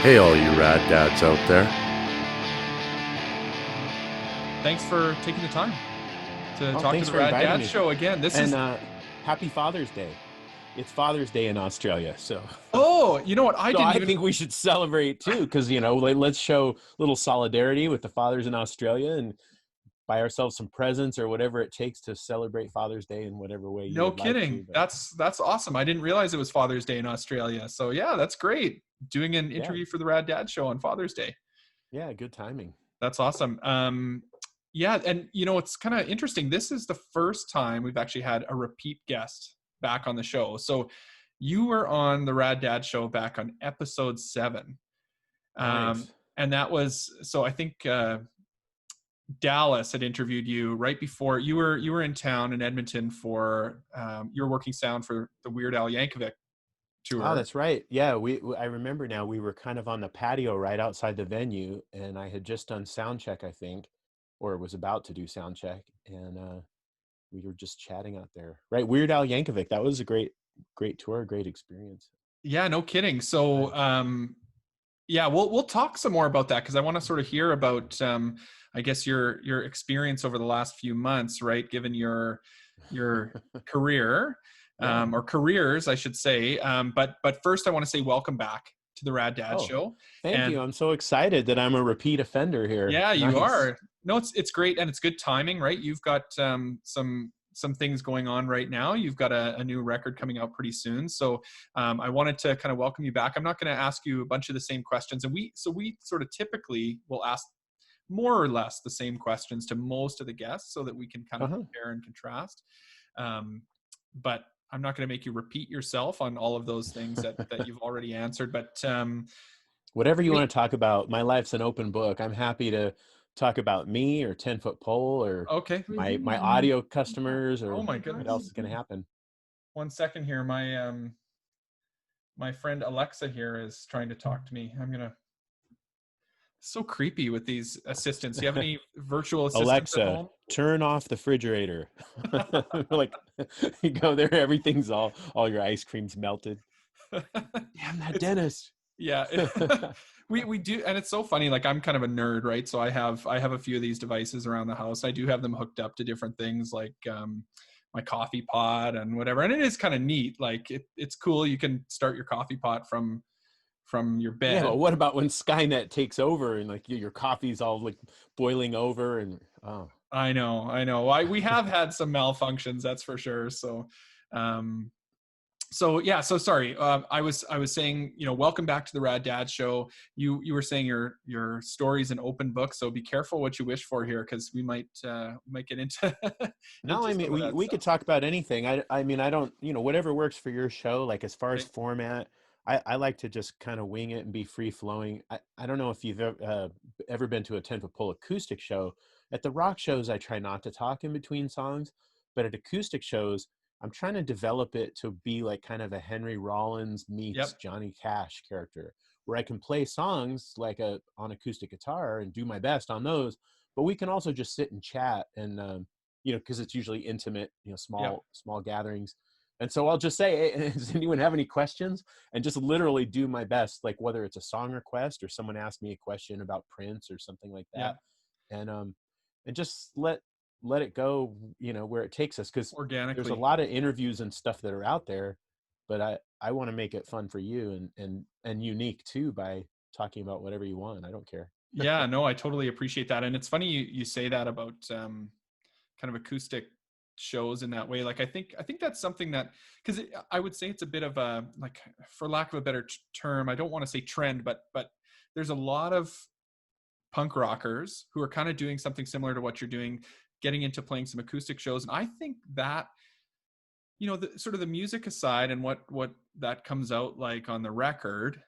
Hey, all you rad dads out there. Thanks for taking the time to Oh, talk to thanks the for Rad inviting Dad me. Show again. This And is, happy Father's Day. It's Father's Day in Australia, so oh, you know what? I so didn't I even, think we should celebrate too, because let's show a little solidarity with the fathers in Australia and buy ourselves some presents or whatever it takes to celebrate Father's Day in whatever way you no would like kidding. to. But That's awesome. I didn't realize it was Father's Day in Australia. So yeah, that's great. Doing an yeah, interview for the Rad Dad Show on Father's Day. yeah, good timing. That's awesome. Yeah, and it's kind of interesting. This is the first time we've actually had a repeat guest back on the show. So you were on the Rad Dad Show back on episode 7. Nice. And that was, so I think Dallas had interviewed you right before you were in town in Edmonton for you were working sound for the Weird Al Yankovic Oh, tour. that's right. Yeah, I remember now. We were kind of on the patio right outside the venue, and I had just done sound check, I think, or was about to do sound check, and we were just chatting out there. Right, Weird Al Yankovic. That was a great tour, great experience. Yeah, no kidding. So Nice. yeah, we'll talk some more about that because I want to sort of hear about I guess your experience over the last few months, right? Given your career Yeah. or careers, I should say. But first, I want to say welcome back to the Rad Dad Oh, Show. thank you. And I'm so excited that I'm a repeat offender here. yeah, you Nice. are. No, it's great and it's good timing, right? You've got some things going on right now. You've got a new record coming out pretty soon. So I wanted to kind of welcome you back. I'm not going to ask you a bunch of the same questions, and we sort of typically will ask more or less the same questions to most of the guests so that we can kind of Uh-huh. compare and contrast. But I'm not going to make you repeat yourself on all of those things that you've already answered. But Whatever you we want to talk about, my life's an open book. I'm happy to talk about me or 10-foot pole or okay. my audio customers Oh or my what goodness. else is going to happen. 1 second here. My friend Alexa here is trying to talk to me. I'm gonna. So creepy with these assistants. Do you have any virtual assistants at Alexa, home? turn off the refrigerator. Like you go there, everything's all your ice cream's melted. Damn that It's Dennis. yeah. We do, and it's so funny. Like I'm kind of a nerd, right? So I have a few of these devices around the house. I do have them hooked up to different things like my coffee pot and whatever. And it is kind of neat. Like it's cool. You can start your coffee pot from your Yeah, bed. but what about when Skynet takes over and like your coffee's all like boiling over and oh. I know, I know. We have had some malfunctions, that's for sure. Um, so yeah. So sorry. I was saying, welcome back to the Rad Dad Show. You were saying your story's an open book, so be careful what you wish for here, because we might get into No, into I mean some of that we stuff. could talk about anything. I mean I don't, whatever works for your show, like as far as Okay. format, I like to just kind of wing it and be free flowing. I don't know if you've ever been to a 10-foot pole acoustic show. At the rock shows, I try not to talk in between songs, but at acoustic shows, I'm trying to develop it to be like kind of a Henry Rollins meets Yep. Johnny Cash character, where I can play songs like on acoustic guitar and do my best on those, but we can also just sit and chat and because it's usually intimate, Yep. small gatherings. And so I'll just say, hey, does anyone have any questions? And just literally do my best, like whether it's a song request or someone asked me a question about Prince or something like that, Yep. and just let it go, where it takes us, because there's a Organically. lot of interviews and stuff that are out there, but I want to make it fun for you and unique too by talking about whatever you want. I don't care. Yeah. No, I totally appreciate that, and it's funny you say that about kind of acoustic shows in that way. Like I think that's something that, because I would say it's a bit of a, like, for lack of a better term, I don't want to say trend, but there's a lot of punk rockers who are kind of doing something similar to what you're doing, getting into playing some acoustic shows. And I think that, the sort of the music aside and what that comes out like on the record,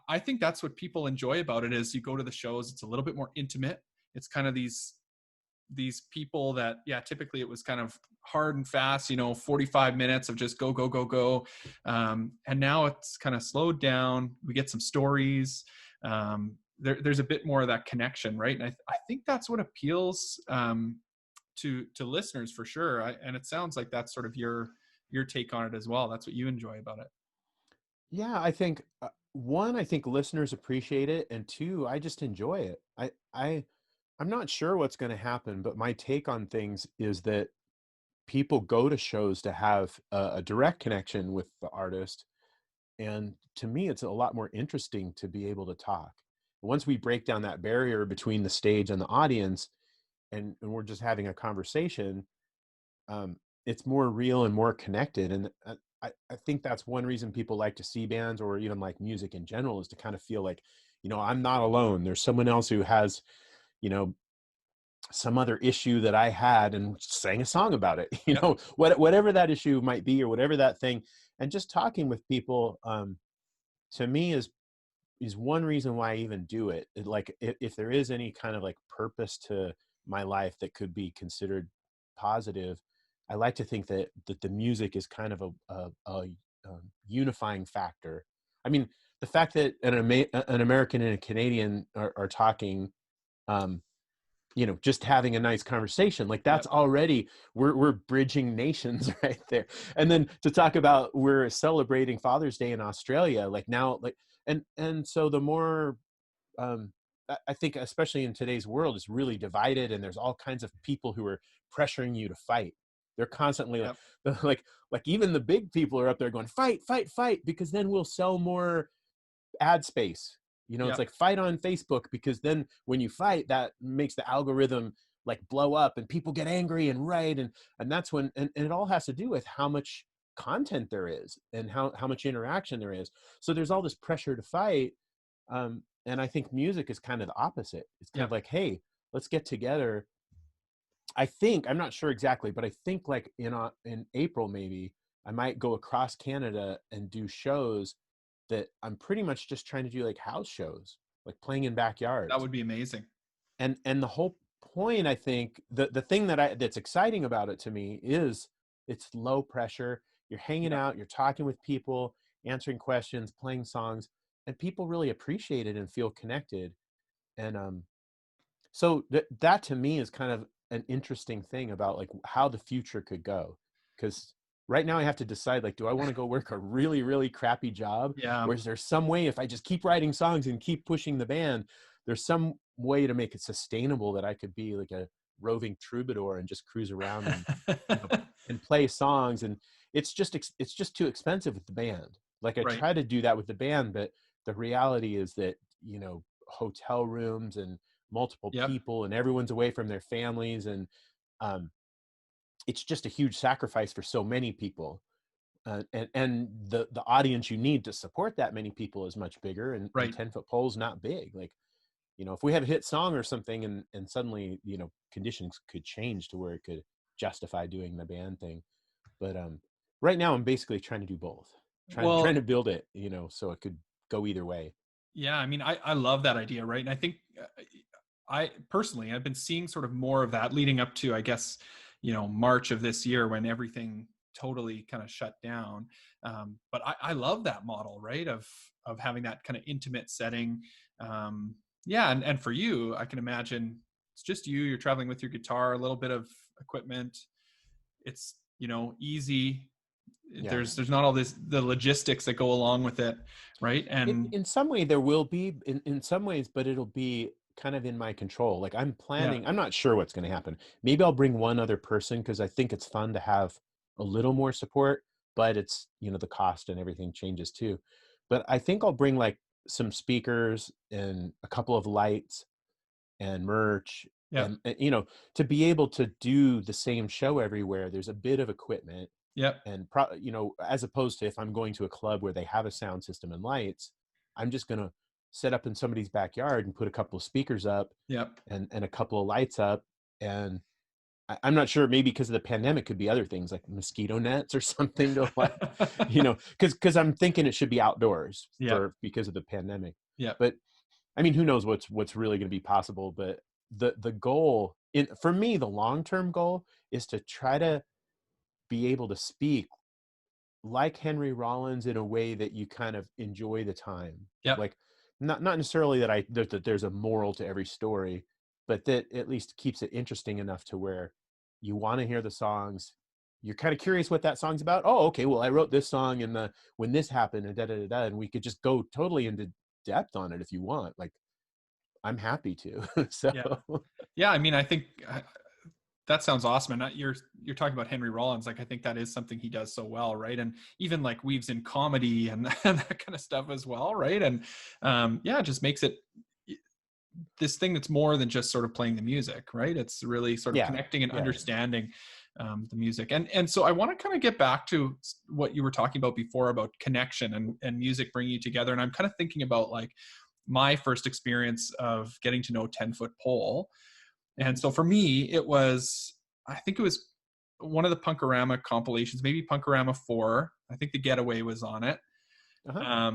I think that's what people enjoy about it. Is you go to the shows, it's a little bit more intimate. It's kind of these people that, yeah, typically it was kind of hard and fast, 45 minutes of just go go go go, and now it's kind of slowed down. We get some stories. There's a bit more of that connection, right? And I think that's what appeals to listeners for sure. And it sounds like that's sort of your take on it as well. That's what you enjoy about it. Yeah, I think one, I think listeners appreciate it, and two, I just enjoy it. I'm not sure what's going to happen, but my take on things is that people go to shows to have a direct connection with the artist, and to me, it's a lot more interesting to be able to talk. Once we break down that barrier between the stage and the audience, and we're just having a conversation, um, it's more real and more connected. And I think that's one reason people like to see bands or even like music in general, is to kind of feel like, I'm not alone. There's someone else who has, you know, some other issue that I had and sang a song about it, Yep. whatever that issue might be or whatever that thing. And just talking with people, to me is one reason why I even do it. Like if there is any kind of like purpose to my life that could be considered positive, I like to think that the music is kind of a unifying factor. I mean, the fact that an American and a Canadian are talking, um, just having a nice conversation, like that's Yep. already, we're bridging nations right there. And then to talk about, we're celebrating Father's Day in Australia, like now, like, and so the more, I think, especially in today's world, is really divided, and there's all kinds of people who are pressuring you to fight. They're constantly like, Yep. like even the big people are up there going, fight, fight, fight, because then we'll sell more ad space. It's Yep. like, fight on Facebook, because then when you fight, that makes the algorithm like blow up and people get angry and write, and that's when, and it all has to do with how much content there is and how much interaction there is. So there's all this pressure to fight, and I think music is kind of the opposite. It's kind of Yep. like, hey, let's get together. I think, I'm not sure exactly, but I think like in April maybe I might go across Canada and do shows that I'm pretty much just trying to do like house shows, like playing in That backyards. would be amazing. And the whole point, I think, the thing that's exciting about it to me is it's low pressure. You're hanging Yep. out, you're talking with people, answering questions, playing songs, and people really appreciate it and feel connected. And so that to me is kind of an interesting thing about like how the future could go. Because right now I have to decide, like, do I want to go work a really, really crappy job? Yeah. Or is there some way, if I just keep writing songs and keep pushing the band, there's some way to make it sustainable that I could be like a roving troubadour and just cruise around and, you know, and play songs. And it's just too expensive with the band. Like I Right. try to do that with the band, but the reality is that, hotel rooms and multiple Yep. people and everyone's away from their families, and um, it's just a huge sacrifice for so many people, and the audience you need to support that many people is much bigger, and Right. 10-foot poles not big. Like, if we have a hit song or something, and suddenly, conditions could change to where it could justify doing the band thing. But right now I'm basically trying to do both, trying Well, to build it, so it could go either way. yeah, I mean, I love that idea, right? And I think I personally, I've been seeing sort of more of that leading up to, I guess, March of this year when everything totally kind of shut down. But I love that model, right? Of having that kind of intimate setting. Yeah, and for you, I can imagine it's just you. You're traveling with your guitar, a little bit of equipment. It's easy. Yeah. There's not all the logistics that go along with it, right? And In some way there will be, in some ways, but it'll be kind of in my control. Like yeah, I'm not sure what's going to happen. Maybe I'll bring one other person, because I think it's fun to have a little more support, but it's, the cost and everything changes too. But I think I'll bring like some speakers and a couple of lights and merch, yeah, and to be able to do the same show everywhere. There's a bit of equipment, yeah, and as opposed to if I'm going to a club where they have a sound system and lights, I'm just going to set up in somebody's backyard and put a couple of speakers up, yeah. and a couple of lights up. And I'm not sure, maybe because of the pandemic, could be other things like mosquito nets or something to like, because I'm thinking it should be outdoors Yep. because of the pandemic. Yep. But I mean, who knows what's really going to be possible. But the goal, for me, the long-term goal is to try to be able to speak like Henry Rollins in a way that you kind of enjoy the time. Yep. Like, not necessarily that there's a moral to every story, but that at least keeps it interesting enough to where you want to hear the songs, you're kind of curious what that song's about. Oh, okay, well, I wrote this song and when this happened and and we could just go totally into depth on it if you want. Like, I'm happy to. So Yeah. Yeah. I mean, I think that sounds awesome. And you're talking about Henry Rollins. Like, I think that is something he does so well. Right. And even like weaves in comedy and that kind of stuff as well. Right. And yeah, it just makes it this thing that's more than just sort of playing the music, right? It's really sort of yeah, connecting and yeah. understanding the music. And so I want to kind of get back to what you were talking about before about connection and music bringing you together. And I'm kind of thinking about like my first experience of getting to know 10-Foot Pole. And so for me, I think it was one of the Punkorama compilations, maybe Punkorama 4. I think The Getaway was on it. Uh-huh.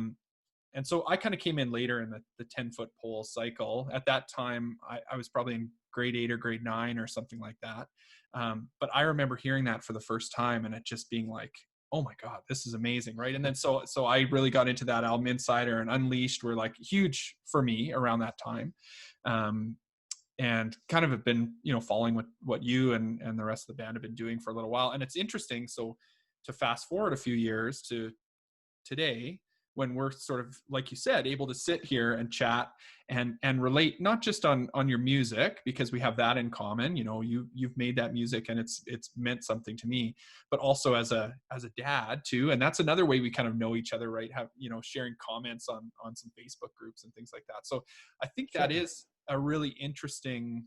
And so I kind of came in later in the 10-Foot Pole cycle. At that time, I was probably in grade 8 or grade 9 or something like that. But I remember hearing that for the first time and it just being like, oh my God, this is amazing. Right. And then, so I really got into that album. Insider and Unleashed were like huge for me around that time. And kind of have been, following what you and the rest of the band have been doing for a little while. And it's interesting. So to fast forward a few years to today, when we're sort of, like you said, able to sit here and chat and relate, not just on your music, because we have that in common. You've made that music and it's meant something to me, but also as a dad too. And that's another way we kind of know each other, right? Have, sharing comments on some Facebook groups and things like that. So I think Sure. that is a really interesting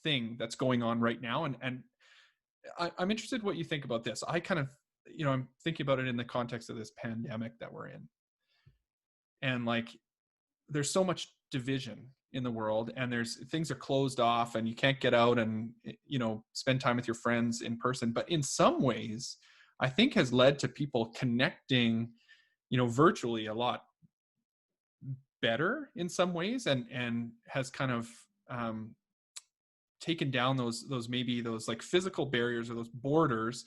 thing that's going on right now. And I'm interested what you think about this. I kind of, I'm thinking about it in the context of this pandemic that we're in. And like, there's so much division in the world and things are closed off and you can't get out and, spend time with your friends in person. But in some ways, I think has led to people connecting, virtually a lot better in some ways and has kind of, taken down those maybe those like physical barriers or those borders,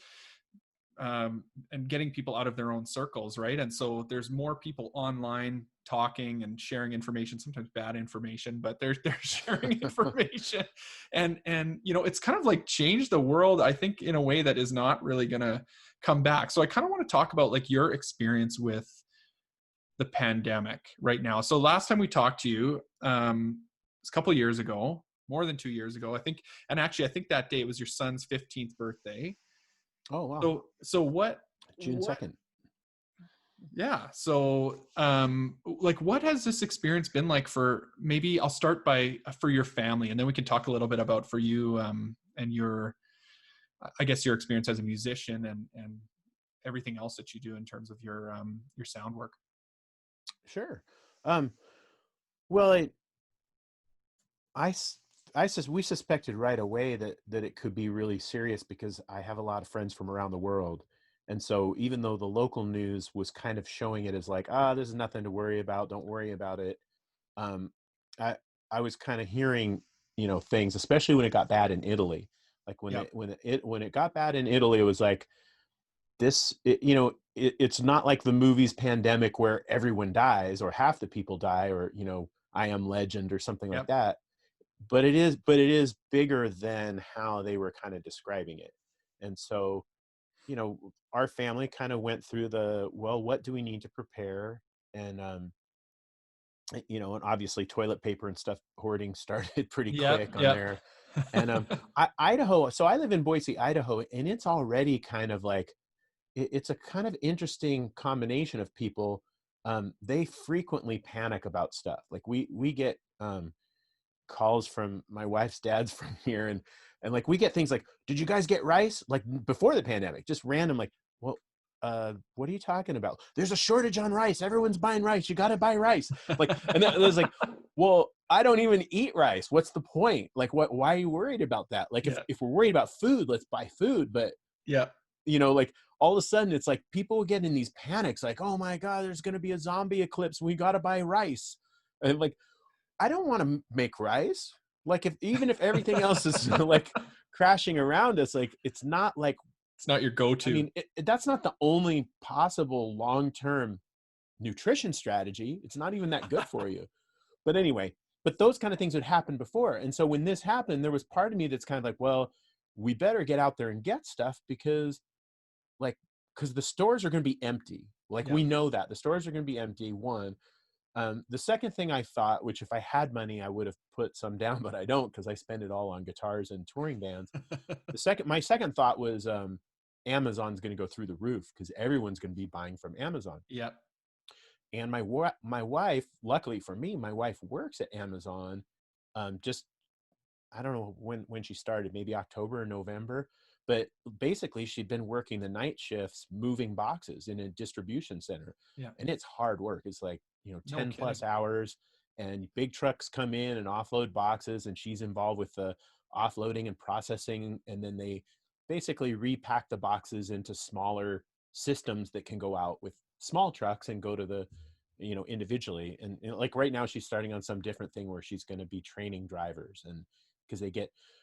and getting people out of their own circles, right? And so there's more people online talking and sharing information, sometimes bad information, but they're sharing information, and it's kind of like changed the world, I think, in a way that is not really gonna come back. So I kind of want to talk about like your experience with the pandemic right now. So last time we talked to you, it's a couple of years ago, more than 2 years ago, I think. And actually, I think that day it was your son's 15th birthday. Oh, wow. So what? June 2nd. Yeah. So, like, what has this experience been like for? Maybe I'll start for your family, and then we can talk a little bit about for you, and your, I guess, your experience as a musician and everything else that you do in terms of your sound work. Sure. Well, we suspected right away that it could be really serious because I have a lot of friends from around the world. And so even though the local news was kind of showing it as like, this is nothing to worry about, don't worry about it. Um, I, I was kind of hearing, things, especially when it got bad in Italy. Like when Yep. when it got bad in Italy, it was like it's not like the movies Pandemic where everyone dies or half the people die or, I Am Legend or something like Yep. that. But it is bigger than how they were kind of describing it. And so, our family kind of went through well, what do we need to prepare? And, and obviously toilet paper and stuff hoarding started pretty Yep. quick on Yep. there. And, Idaho, so I live in Boise, Idaho, and it's already kind of like, it's a kind of interesting combination of people. They frequently panic about stuff. Like we get, calls from my wife's dad's from here, and like we get things like, did you guys get rice? Like before the pandemic, just random, like, well, what are you talking about? There's a shortage on rice, everyone's buying rice, you got to buy rice. Like, and then it was like, well, I don't even eat rice, what's the point? Like, why are you worried about that? Like, Yeah. if we're worried about food, let's buy food. But Yeah. like all of a sudden it's like people get in these panics like, oh my God, there's going to be a zombie eclipse, we got to buy rice. And like, I don't want to make rice. Like, even if everything else is like crashing around us, like it's not like, It's not your go-to. I mean, that's not the only possible long-term nutrition strategy. It's not even that good for you. But anyway, but those kind of things would happen before. And so when this happened, there was part of me that's kind of like, well, we better get out there and get stuff because like, because the stores are going to be empty. Like, Yeah. we know that the stores are going to be empty. One. The second thing I thought, which if I had money, I would have put some down, but I don't because I spend it all on guitars and touring bands. My second thought was Amazon's going to go through the roof because everyone's going to be buying from Amazon. Yeah. And my wife, luckily for me, my wife works at Amazon. Just I don't know when she started, maybe October or November. But basically, she'd been working the night shifts, moving boxes in a distribution center. Yeah. And it's hard work. It's like, No 10 plus kidding. hours, and big trucks come in and offload boxes. And she's involved with the offloading and processing. And then they basically repack the boxes into smaller systems that can go out with small trucks and go to the, individually. And like right now, she's starting on some different thing where she's going to be training drivers, and because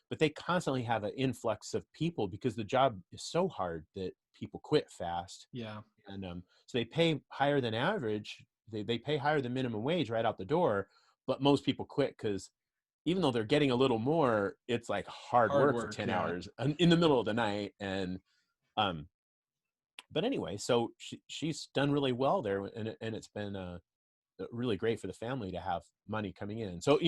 but they constantly have an influx of people because the job is so hard that people quit fast. Yeah. And so they pay higher than average. They pay higher than minimum wage right out the door, but most people quit because even though they're getting a little more, it's like hard work for 10 Yeah. hours in the middle of the night. And but anyway, so she's done really well there, and it's been really great for the family to have money coming in. So,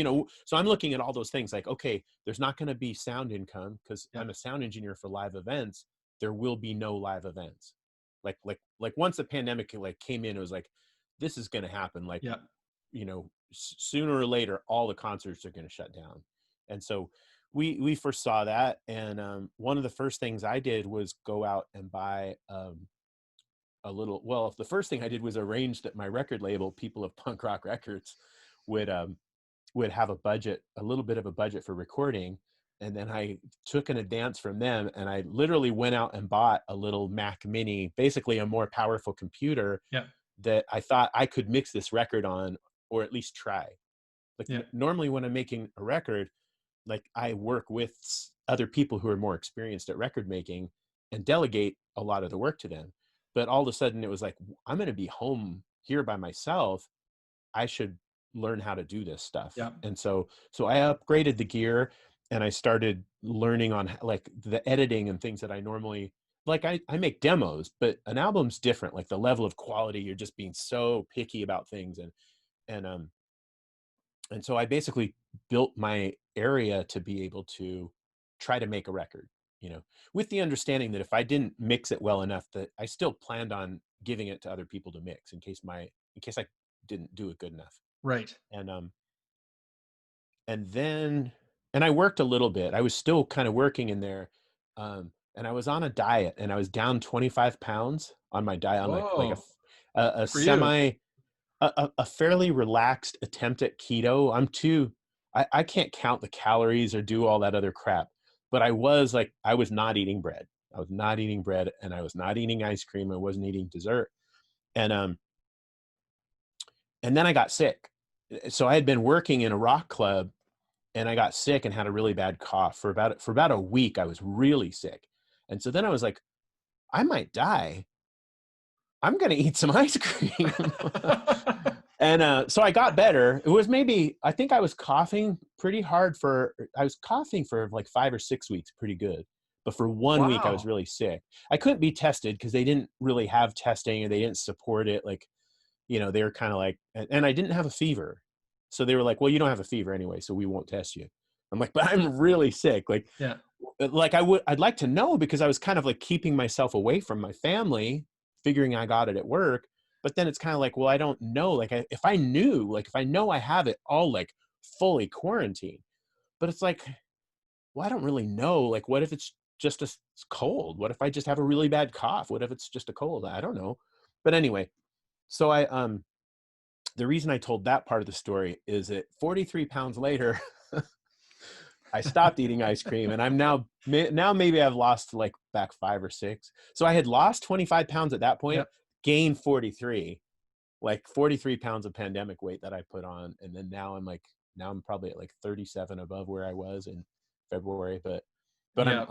so I'm looking at all those things like, okay, there's not going to be sound income because Yeah. I'm a sound engineer for live events. There will be no live events. Like once the pandemic like came in, it was like, this is going to happen. Like, Yeah. Sooner or later, all the concerts are going to shut down. And so we foresaw that. And one of the first things I did was go out and buy the first thing I did was arrange that my record label, People of Punk Rock Records, would have a little bit of a budget for recording. And then I took an advance from them, and I literally went out and bought a little Mac Mini, basically a more powerful computer Yeah. that I thought I could mix this record on, or at least try. Like Yeah. normally when I'm making a record, like I work with other people who are more experienced at record making and delegate a lot of the work to them. But all of a sudden it was like, I'm going to be home here by myself. I should learn how to do this stuff. Yeah. And so I upgraded the gear, and I started learning on like the editing and things that I normally like. I make demos, but an album's different. Like the level of quality, you're just being so picky about things. And so I basically built my area to be able to try to make a record, with the understanding that if I didn't mix it well enough, that I still planned on giving it to other people to mix in case I didn't do it good enough. Right. And then I worked a little bit. I was still kind of working in there. And I was on a diet, and I was down 25 pounds on my diet. On like Whoa. a For you. a fairly relaxed attempt at keto. I can't count the calories or do all that other crap, but I was not eating bread. I was not eating bread, and I was not eating ice cream. I wasn't eating dessert. And then I got sick. So I had been working in a rock club, and I got sick and had a really bad cough for about a week. I was really sick. And so then I was like, I might die. I'm going to eat some ice cream. And so I got better. It was I think I was coughing pretty hard I was coughing for like 5 or 6 weeks, pretty good. But for 1 week, I was Wow. really sick. I couldn't be tested because they didn't really have testing, and they didn't support it. Like, they were kind of like, and I didn't have a fever. So they were like, well, you don't have a fever anyway, so we won't test you. I'm like, but I'm really sick. Yeah. Like I'd like to know, because I was kind of like keeping myself away from my family, figuring I got it at work. But then it's kind of like, well, I don't know. Like if I know I have it, all like fully quarantined. But it's like, well, I don't really know. Like, what if it's just a cold? What if I just have a really bad cough? What if it's just a cold? I don't know. But anyway, so the reason I told that part of the story is that 43 pounds later, I stopped eating ice cream, and I'm now maybe I've lost like back 5 or 6. So I had lost 25 pounds at that point, Yep. gained 43, like 43 pounds of pandemic weight that I put on. And then now I'm probably at like 37 above where I was in February. But Yep.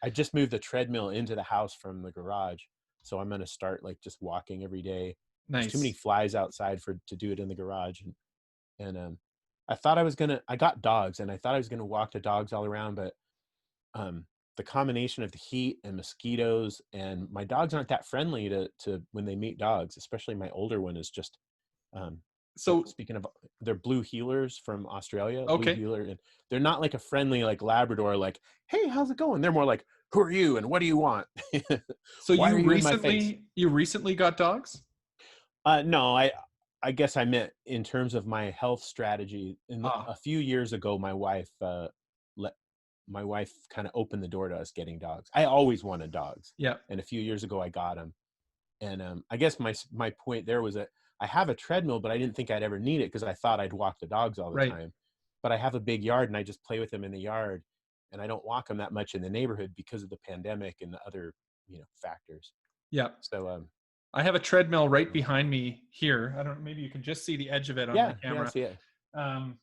I just moved the treadmill into the house from the garage. So I'm going to start like just walking every day. There's too many Nice. flies outside to do it in the garage. And I got dogs, and I thought I was gonna walk the dogs all around, but the combination of the heat and mosquitoes, and my dogs aren't that friendly to when they meet dogs, especially my older one is just, um, So speaking of, they're blue heelers from Australia, blue okay. heeler, and they're not like a friendly like Labrador, like, hey, how's it going? They're more like, who are you and what do you want? So Why are you in my face? you recently got dogs? No, I guess I meant in terms of my health strategy. Ah, A few years ago, let my wife kind of opened the door to us getting dogs. I always wanted dogs, yeah, and a few years ago I got them. And I guess my point there was that I have a treadmill, but I didn't think I'd ever need it because I thought I'd walk the dogs all the right. time. But I have a big yard, and I just play with them in the yard, and I don't walk them that much in the neighborhood because of the pandemic and the other factors. Yeah. So I have a treadmill right behind me here. I don't, maybe you can just see the edge of it on my yeah, I camera. see it. Um,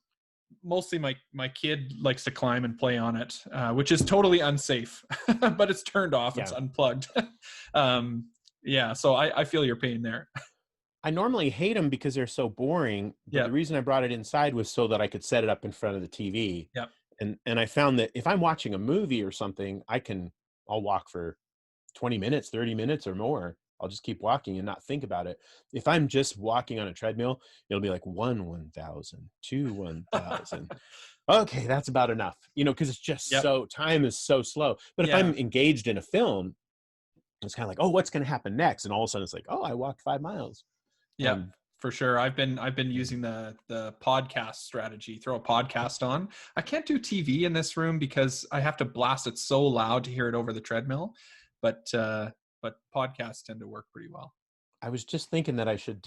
Mostly my kid likes to climb and play on it, which is totally unsafe, but it's turned off. It's Yeah. unplugged. Yeah. So I feel your pain there. I normally hate them because they're so boring, but Yeah. the reason I brought it inside was so that I could set it up in front of the TV. Yeah. And I found that if I'm watching a movie or something, I'll walk for 20 minutes, 30 minutes or more. I'll just keep walking and not think about it. If I'm just walking on a treadmill, it'll be like 1,000, 1,000. Okay, that's about enough. Because it's just Yep. time is so slow. But if Yeah. I'm engaged in a film, it's kind of like, oh, what's going to happen next? And all of a sudden it's like, oh, I walked 5 miles. Yeah. Um, For sure. I've been using the podcast strategy. Throw a podcast on. I can't do TV in this room because I have to blast it so loud to hear it over the treadmill. But podcasts tend to work pretty well. I was just thinking that I should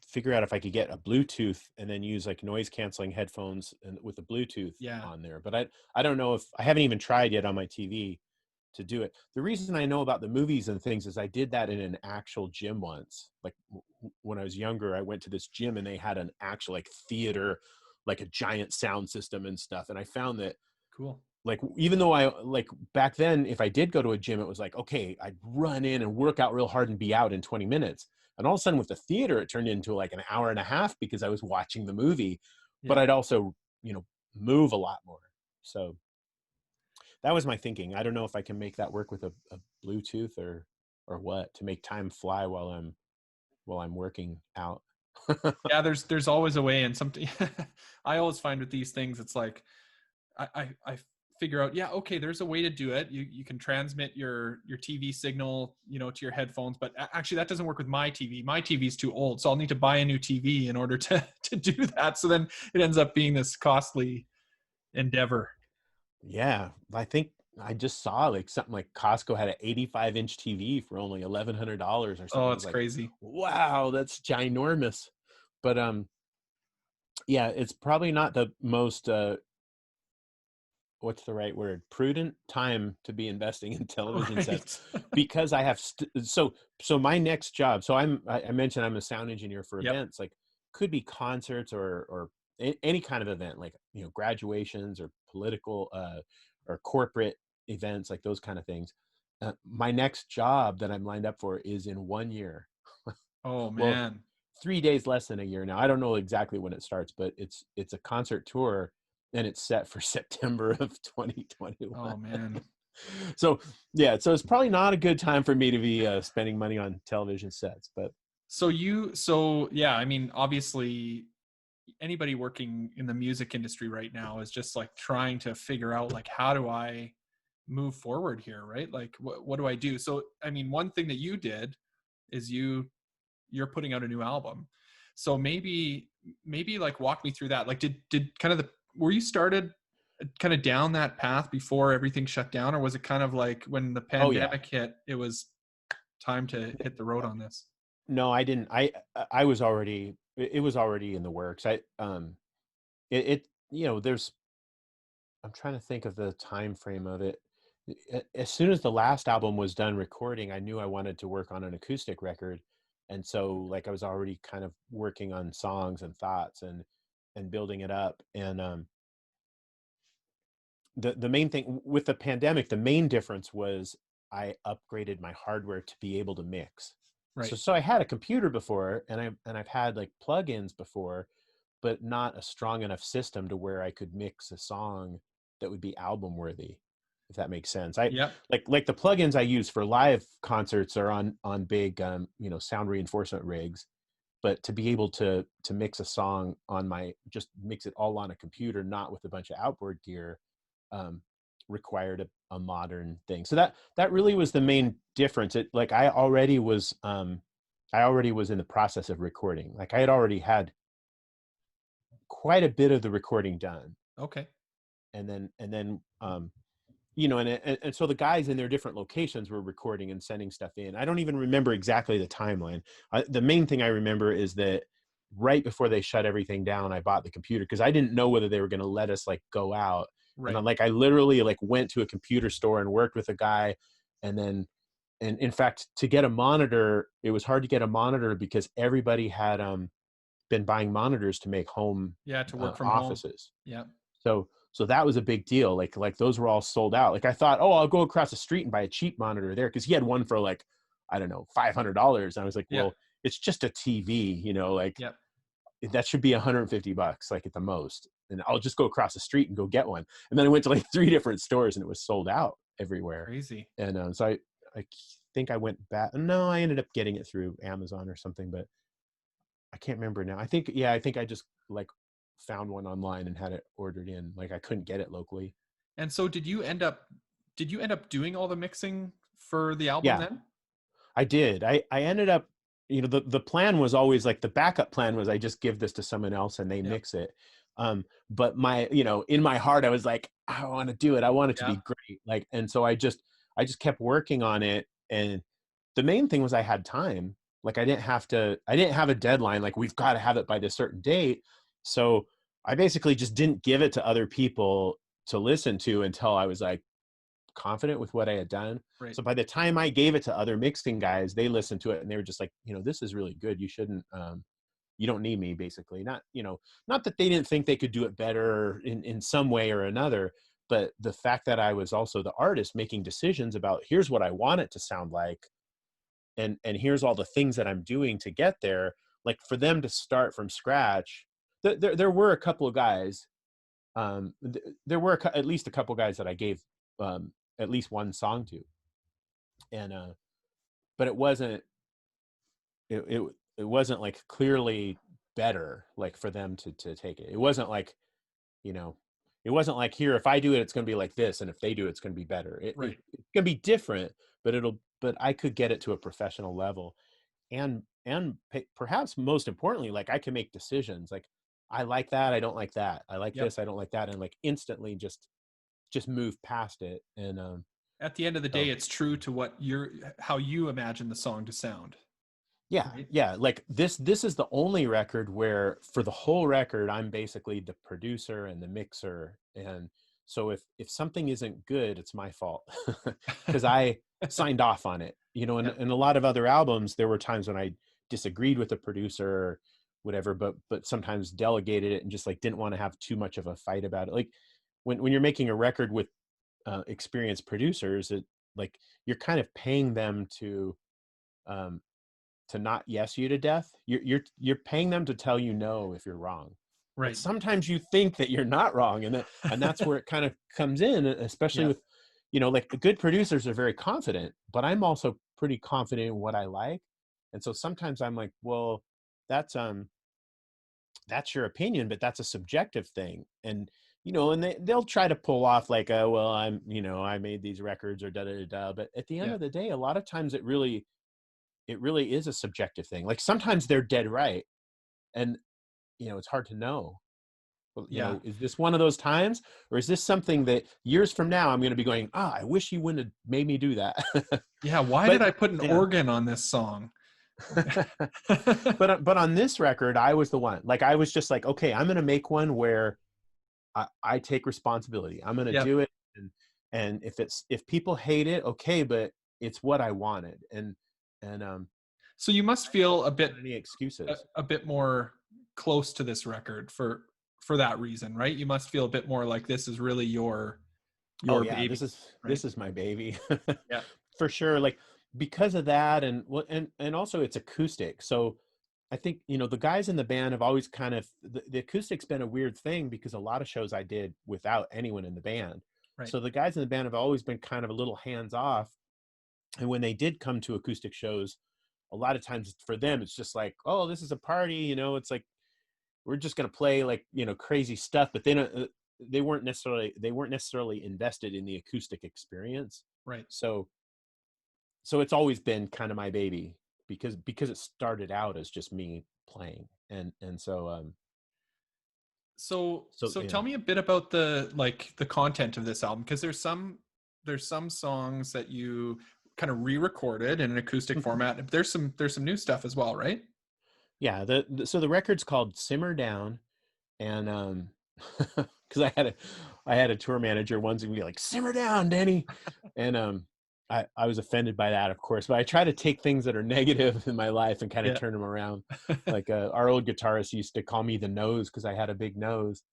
figure out if I could get a Bluetooth and then use like noise canceling headphones and with the Bluetooth Yeah. on there. But I don't know if I haven't even tried yet on my TV to do it. The reason I know about the movies and things is I did that in an actual gym once. Like when I was younger, I went to this gym and they had an actual like theater, like a giant sound system and stuff. And I found that Cool. like even though I like back then if I did go to a gym it was like okay I'd run in and work out real hard and be out in 20 minutes, and all of a sudden with the theater it turned into like an hour and a half because I was watching the movie, but Yeah. I'd also move a lot more. So that was my thinking. I don't know if I can make that work with a Bluetooth or what to make time fly while I'm working out. Yeah. There's always a way, and something I always find with these things, it's like I figure out, yeah, okay, there's a way to do it. You can transmit your TV signal, to your headphones, but actually that doesn't work with my TV. My TV is too old, so I'll need to buy a new TV in order to do that. So then it ends up being this costly endeavor. Yeah, I think I just saw like something like Costco had an 85-inch TV for only $1,100 or something. Oh, I was it's like, crazy. wow, that's ginormous. But yeah, it's probably not the most what's the right word? Prudent time to be investing in television sets Right. because I have so my next job. So I mentioned I'm a sound engineer for Yep. events, like could be concerts or any kind of event, like graduations or political or corporate events, like those kind of things. My next job that I'm lined up for is in 1 year. Oh Well, man. 3 days less than a year now. I don't know exactly when it starts, but it's a concert tour and it's set for September of 2021. Oh man. So yeah, so it's probably not a good time for me to be spending money on television sets, but So yeah, I mean, obviously anybody working in the music industry right now is just like trying to figure out like, how do I move forward here, right? Like what do I do? So I mean, one thing that you did is you're putting out a new album. So maybe like walk me through that. Like did kind of were you started kind of down that path before everything shut down, or was it kind of like when the oh yeah. pandemic hit, it was time to hit the road Uh, on this? No, I didn't. I was already it was already in the works. There's I'm trying to think of the time frame of it. As soon as the last album was done recording, I knew I wanted to work on an acoustic record. And so like I was already kind of working on songs and thoughts and building it up. And the main thing with the pandemic, the main difference was I upgraded my hardware to be able to mix. So Right. so I had a computer before and I've had like plugins before, but not a strong enough system to where I could mix a song that would be album worthy, if that makes sense. I Yeah. like the plugins I use for live concerts are on big sound reinforcement rigs, but to be able to mix a song on my, just mix it all on a computer, not with a bunch of outboard gear, um, required a modern thing. So that really was the main difference. It, like, I already was in the process of recording. Like, I had already had quite a bit of the recording done. Okay. And then and so the guys in their different locations were recording and sending stuff in. I don't even remember exactly the timeline. The main thing I remember is that right before they shut everything down, I bought the computer because I didn't know whether they were going to let us like go out. Right. And I literally like went to a computer store and worked with a guy. And in fact, to get a monitor, it was hard to get a monitor because everybody had been buying monitors to make home Yeah. To work from home. offices. Yeah. So that was a big deal. Like those were all sold out. Like I thought, oh, I'll go across the street and buy a cheap monitor there, because he had one for like, I don't know, $500. And I was like, Yeah. well, it's just a TV, like Yeah. that should be $150, like at the most. And I'll just go across the street and go get one. And then I went to like 3 different stores and it was sold out everywhere. Crazy. And so I think I went back. No, I ended up getting it through Amazon or something, but I can't remember now. I think I just like found one online and had it ordered in. Like I couldn't get it locally. And so did you end up doing all the mixing for the album Yeah, then? I did. I ended up, the plan was always like, the backup plan was I just give this to someone else and they Yeah. mix it. But my, in my heart, I was like, I want to do it. I want it to Yeah. be great. Like, and so I just kept working on it. And the main thing was I had time. Like I didn't have a deadline. Like we've got to have it by this certain date. So I basically just didn't give it to other people to listen to until I was like confident with what I had done. Right. So by the time I gave it to other mixing guys, they listened to it and they were just like, this is really good. You shouldn't, you don't need me, basically. Not that they didn't think they could do it better in some way or another, but the fact that I was also the artist making decisions about, here's what I want it to sound like. And here's all the things that I'm doing to get there. Like for them to start from scratch, there were a couple of guys, there were at least a couple of guys that I gave at least one song to, and but it wasn't it wasn't like clearly better, like for them to take it. It wasn't like, you know it wasn't like, here, if I do it, it's going to be like this, and if they do it, it's going to be better. Right. It's going to be different, but I could get it to a professional level. And perhaps most importantly, like I can make decisions like, I like that, I don't like that, I like Yep. this, I don't like that, and like instantly just move past it. And At the end of the day, it's true to how you imagine the song to sound. yeah, Right? yeah, like this is the only record where for the whole record I'm basically the producer and the mixer. And so if something isn't good, it's my fault, because I signed off on it. Yep. In a lot of other albums, there were times when I disagreed with the producer or whatever, but sometimes delegated it and just like didn't want to have too much of a fight about it. Like when you're making a record with experienced producers, it, like, you're kind of paying them um, to not yes you to death. You're paying them to tell you no if you're wrong. But Right. sometimes you think that you're not wrong, and that's where it kind of comes in, especially Yeah. with, like the good producers are very confident, but I'm also pretty confident in what I like. And so sometimes I'm like, well, that's your opinion, but that's a subjective thing. And and they'll try to pull off like, well, I made these records or da da da da. But at the end Yeah. of the day, a lot of times it really is a subjective thing. Like sometimes they're dead right, and it's hard to know. Well, Yeah. is this one of those times, or is this something that years from now I'm going to be going, I wish you wouldn't have made me do that. Yeah. Why But did I put an yeah. organ on this song? But on this record, I was the one. Like I was just like, okay, I'm going to make one where I take responsibility. I'm going to Yep. do it, and if people hate it, okay, but it's what I wanted. And So you must feel any excuses. a bit more close to this record for that reason, right? You must feel a bit more like this is really your Oh yeah, baby, right? this is my baby. Yeah. For sure. Like because of that, and also it's acoustic. So I think, the guys in the band have always kind of, the acoustic's been a weird thing because a lot of shows I did without anyone in the band. Right. So the guys in the band have always been kind of a little hands off. And when they did come to acoustic shows, a lot of times for them, it's just like, oh, this is a party, it's like, we're just going to play like, crazy stuff, but they weren't necessarily invested in the acoustic experience. Right. So it's always been kind of my baby because it started out as just me playing. And So yeah. tell me a bit about the content of this album, because there's some songs that you kind of re-recorded in an acoustic format. There's some new stuff as well, right? Yeah, so the record's called Simmer Down, and because I had a tour manager once and be like, simmer down, Denny. And I was offended by that, of course, but I try to take things that are negative in my life and kind of Yeah. turn them around. Like our old guitarist used to call me the nose because I had a big nose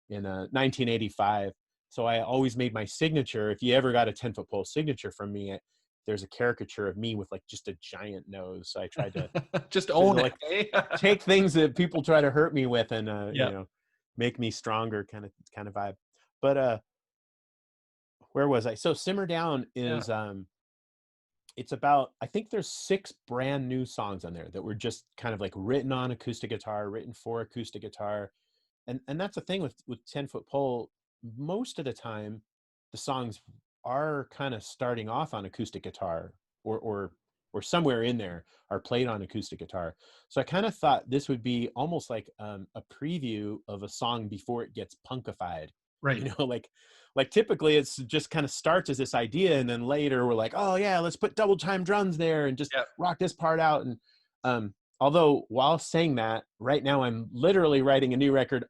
in 1985. So I always made my signature. If you ever got a 10-foot pole signature from me, there's a caricature of me with like just a giant nose. So I tried to Just own it, like eh? take things that people try to hurt me with and Yeah. make me stronger kind of vibe. But where was I? So Simmer Down Yeah. is it's about, I think there's 6 brand new songs on there that were just kind of like written on acoustic guitar, written for acoustic guitar. And that's the thing with 10-foot pole. Most of the time the songs are kind of starting off on acoustic guitar, or somewhere in there are played on acoustic guitar. So I kind of thought this would be almost like a preview of a song before it gets punkified. Right. Like typically it's just kind of starts as this idea, and then later we're like, oh yeah, let's put double time drums there and just Yeah. rock this part out. And although while saying that, right now I'm literally writing a new record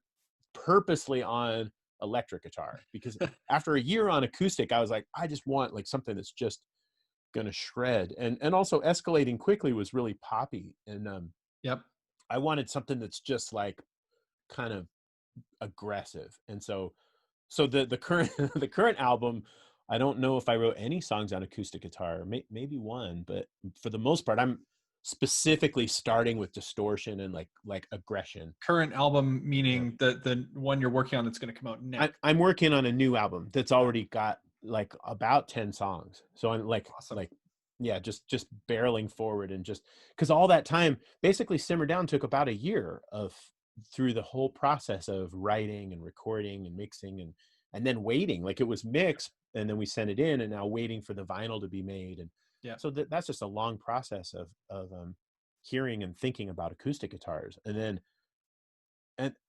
purposely on electric guitar, because after a year on acoustic, I was like, I just want like something that's just gonna shred. And also Escalating Quickly was really poppy, and Yep. I wanted something that's just like kind of aggressive. And so the current the current album, I don't know if I wrote any songs on acoustic guitar, maybe one, but for the most part I'm specifically starting with distortion and like aggression. Current album Yeah. meaning the one you're working on that's going to come out next. I'm working on a new album that's already got like about 10 songs. So I'm Awesome. yeah, just barreling forward, and just because all that time, basically Simmer Down took about a year of through the whole process of writing and recording and mixing, and then waiting. Like it was mixed and then we sent it in, and now waiting for the vinyl to be made. And Yeah. so that's just a long process of hearing and thinking about acoustic guitars. And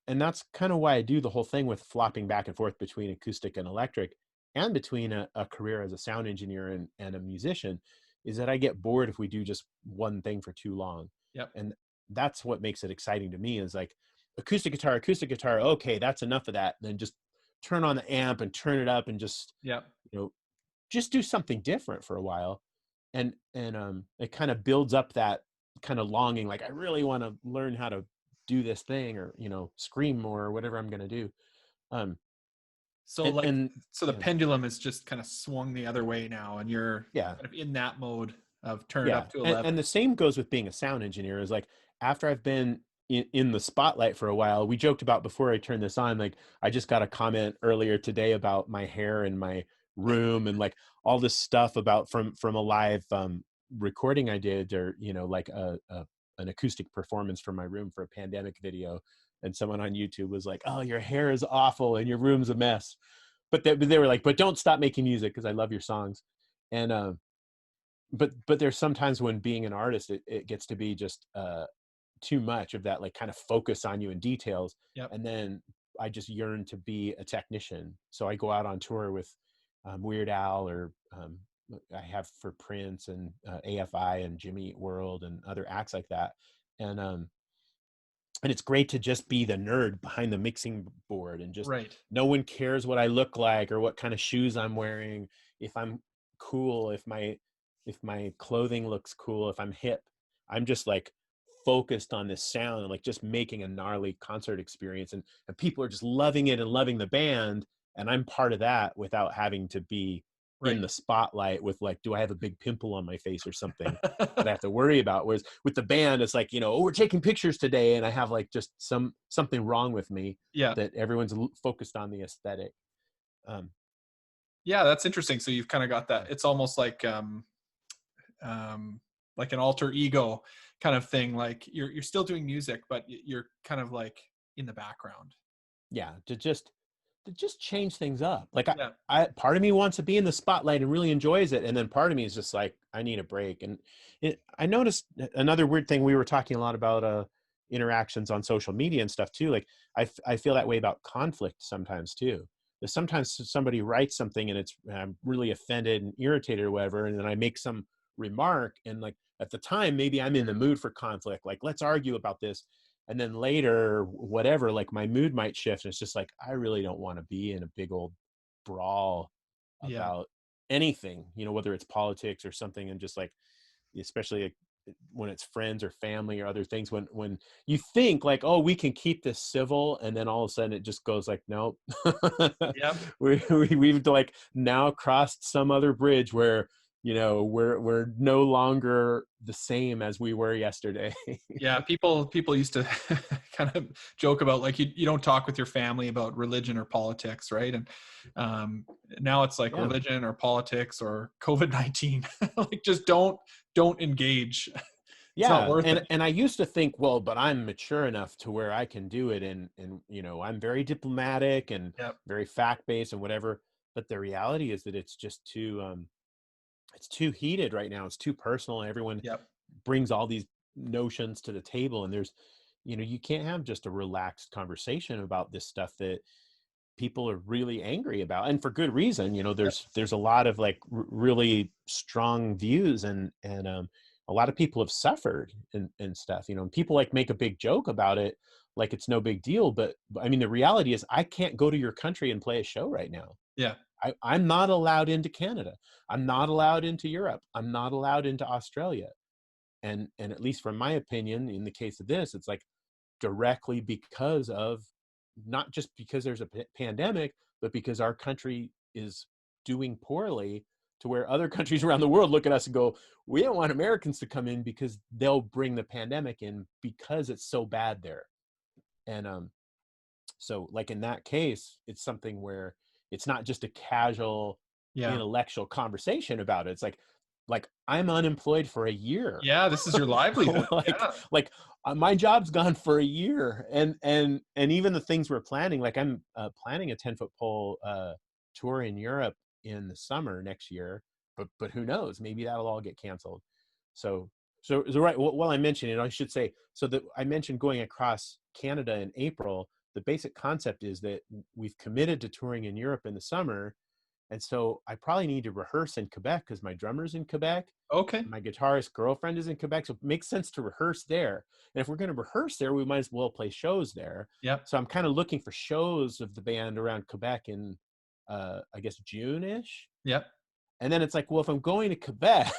that's kind of why I do the whole thing with flopping back and forth between acoustic and electric, and between a career as a sound engineer and a musician, is that I get bored if we do just one thing for too long. Yep. And that's what makes it exciting to me, is like acoustic guitar, okay, that's enough of that. Then just turn on the amp and turn it up and just, Yep. you know, just do something different for a while. And it kind of builds up that kind of longing, like I really want to learn how to do this thing, or scream more, or whatever I'm going to do. um So and, like, and so the yeah, pendulum is just kind of swung the other way now, and you're yeah, kind of in that mode of turn it yeah. up to and, 11. and the same goes with being a sound engineer, is like, after I've been in the spotlight for a while, we joked about before I turned this on, like I just got a comment earlier today about my hair in my room, and like all this stuff about from a live recording I did, or like an acoustic performance from my room for a pandemic video. And someone on YouTube was like, oh, your hair is awful and your room's a mess. But they were like, but don't stop making music because I love your songs. And but there's sometimes when being an artist, it gets to be just too much of that, like kind of focus on you in details. Yep. And then I just yearn to be a technician, so I go out on tour with Weird Al, or I have for Prince and AFI and Jimmy Eat World and other acts like that. And and it's great to just be the nerd behind the mixing board, and just Right. no one cares what I look like or what kind of shoes I'm wearing, if I'm cool, if my clothing looks cool, if I'm hip. I'm just like focused on this sound, and like just making a gnarly concert experience, and people are just loving it and loving the band, and I'm part of that without having to be in Right. the spotlight with like, do I have a big pimple on my face or something that I have to worry about? Whereas with the band, it's like, oh, we're taking pictures today, and I have like just something wrong with me, Yeah. that everyone's focused on the aesthetic. Um, Yeah, that's interesting. So you've kind of got that. It's almost like an alter ego kind of thing. Like you're still doing music, but you're kind of like in the background. Yeah, to just change things up. Like Yeah. I part of me wants to be in the spotlight and really enjoys it, and then part of me is just like I need a break. And I noticed another weird thing. We were talking a lot about interactions on social media and stuff too. Like I feel that way about conflict sometimes too. There's sometimes somebody writes something and I'm really offended and irritated or whatever, and then I make some remark, and like at the time maybe I'm in the mood for conflict, like let's argue about this, and then later whatever, like my mood might shift and it's just like I really don't want to be in a big old brawl Yeah. about anything, whether it's politics or something. And just like, especially like when it's friends or family or other things, when you think like, oh, we can keep this civil, and then all of a sudden it just goes like, nope. Yep. We've like now crossed some other bridge where we're no longer the same as we were yesterday. Yeah, people used to kind of joke about like you don't talk with your family about religion or politics, right? And now it's like Yeah. religion or politics or COVID-19. Like just don't engage. It's not Yeah, worth and it. and I used to think, well, but I'm mature enough to where I can do it, and I'm very diplomatic and Yep. very fact based and whatever. But the reality is that it's too heated right now. It's too personal. Everyone Yep. brings all these notions to the table, and you can't have just a relaxed conversation about this stuff that people are really angry about, and for good reason. Yep. There's a lot of like really strong views, and a lot of people have suffered and stuff, and people like make a big joke about it like it's no big deal, but I mean the reality is I can't go to your country and play a show right now. Yeah. I'm not allowed into Canada. I'm not allowed into Europe. I'm not allowed into Australia. And at least from my opinion, in the case of this, it's like directly because of, not just because there's a pandemic, but because our country is doing poorly, to where other countries around the world look at us and go, we don't want Americans to come in because they'll bring the pandemic in because it's so bad there. And so like in that case, it's something where it's not just a casual Yeah. intellectual conversation about it. It's like I'm unemployed for a year. Yeah. This is your livelihood. like Yeah. like my job's gone for a year, and even the things we're planning, like I'm planning a 10-foot pole tour in Europe in the summer next year, but who knows, maybe that'll all get canceled. So right, well, I mentioned it, I should say, so that I mentioned going across Canada in April. The basic concept is that we've committed to touring in Europe in the summer, and so I probably need to rehearse in Quebec because my drummer's in Quebec. Okay. My guitarist girlfriend is in Quebec, so it makes sense to rehearse there. And if we're going to rehearse there, we might as well play shows there. Yep. So I'm kind of looking for shows of the band around Quebec in, I guess, June-ish. Yep. And then it's like, well, if I'm going to Quebec,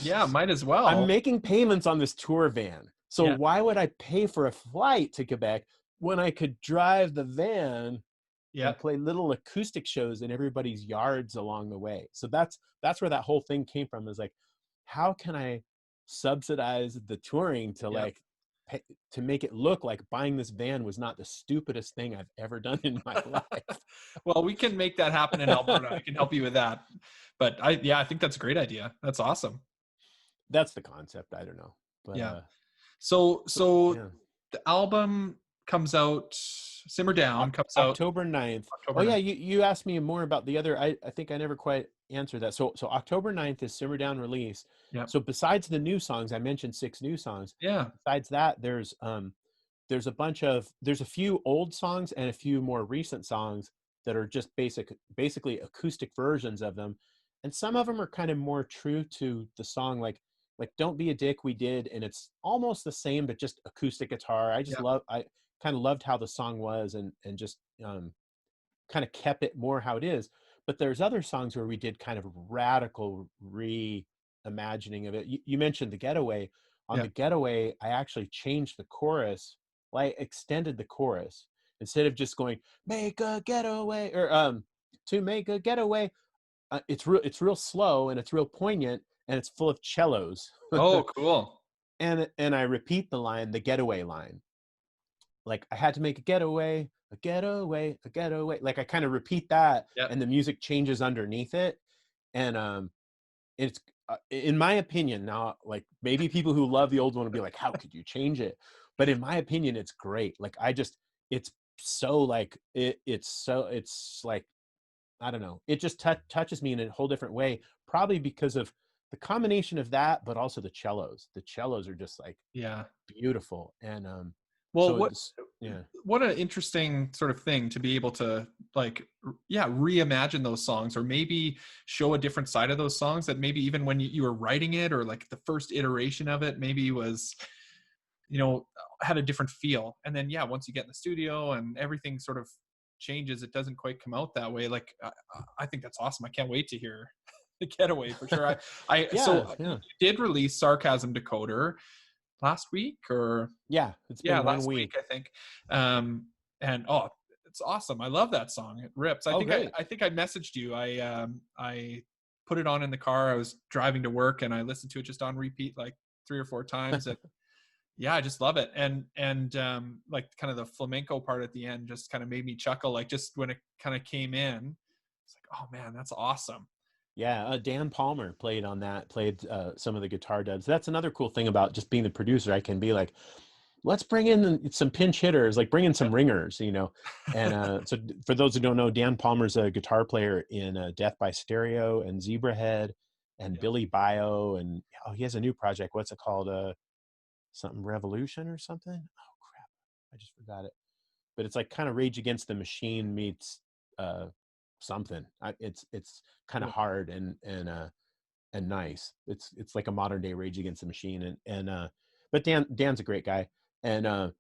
Yeah. Might as I'm well. making payments on this tour van. So Yeah. why would I pay for a flight to Quebec when I could drive the van Yeah. and play little acoustic shows in everybody's yards along the way? So that's where that whole thing came from, is like, how can I subsidize the touring to Yeah. like pay, to make it look like buying this van was not the stupidest thing I've ever done in my life? Well, we can make that happen in Alberta. I can help you with that. But I think that's a great idea. That's awesome. That's the concept. I don't know, but Yeah. So so so yeah. the album comes out, Simmer Down comes out October 9th. Oh October yeah, 9th. you asked me more about the other. I think I never quite answered that. So October 9th is Simmer Down release. Yep. So besides the new songs, I mentioned 6 new songs. Yeah. Besides that, there's a few old songs and a few more recent songs that are just basically acoustic versions of them. And some of them are kind of more true to the song, like Don't Be a Dick we did, and it's almost the same but just acoustic guitar. Yep. I kind of loved how the song was, and just kind of kept it more how it is. But there's other songs where we did kind of radical reimagining of it. You mentioned The Getaway. On Yeah. The Getaway, I actually changed the chorus. Well, I extended the chorus instead of just going "make a getaway" or "to make a getaway." It's real slow and it's real poignant and it's full of cellos. Oh, cool. And I repeat the line, the getaway line. Like, I had to make a getaway. a getaway, a getaway. Like I kind of repeat that, Yep. and the music changes underneath it. And it's in my opinion now, like maybe people who love the old one will be like, how could you change it? But in my opinion, it's great. Like it's so like it's like, I don't know, it just touches me in a whole different way, probably because of the combination of that, but also the cellos are just like Yeah. beautiful. And Well, so it's, yeah. what an interesting sort of thing to be able to like, yeah, reimagine those songs, or maybe show a different side of those songs that maybe even when you were writing it, or like the first iteration of it maybe was, you know, had a different feel. And then, yeah, once you get in the studio and everything sort of changes, it doesn't quite come out that way. Like, I think that's awesome. I can't wait to hear the Getaway for sure. Yeah, So yeah. you did release Sarcasm Decoder last week, or Yeah, it's yeah, been one last week week. I think. And oh, it's awesome. I love that song. It rips. Oh, great. I think I messaged you. I put it on in the car. I was driving to work and I listened to it just on repeat like 3 or 4 times. And yeah, I just love it. And like kind of the flamenco part at the end just kind of made me chuckle. Like just when it kind of came in, it's like, oh man, that's awesome. Yeah, Dan Palmer played on that, played some of the guitar duds. That's another cool thing about just being the producer. I can be like, let's bring in some pinch hitters, like bring in some ringers, you know. And so for those who don't know, Dan Palmer's a guitar player in Death by Stereo and Zebrahead and Yep. Billy Bio. And oh, he has a new project. What's it called? Something Revolution or something? Oh, crap. I just forgot it. But it's like kind of Rage Against the Machine meets something. It's kind of Cool. hard and nice. It's like a modern day Rage Against the Machine. And but Dan's a great guy. And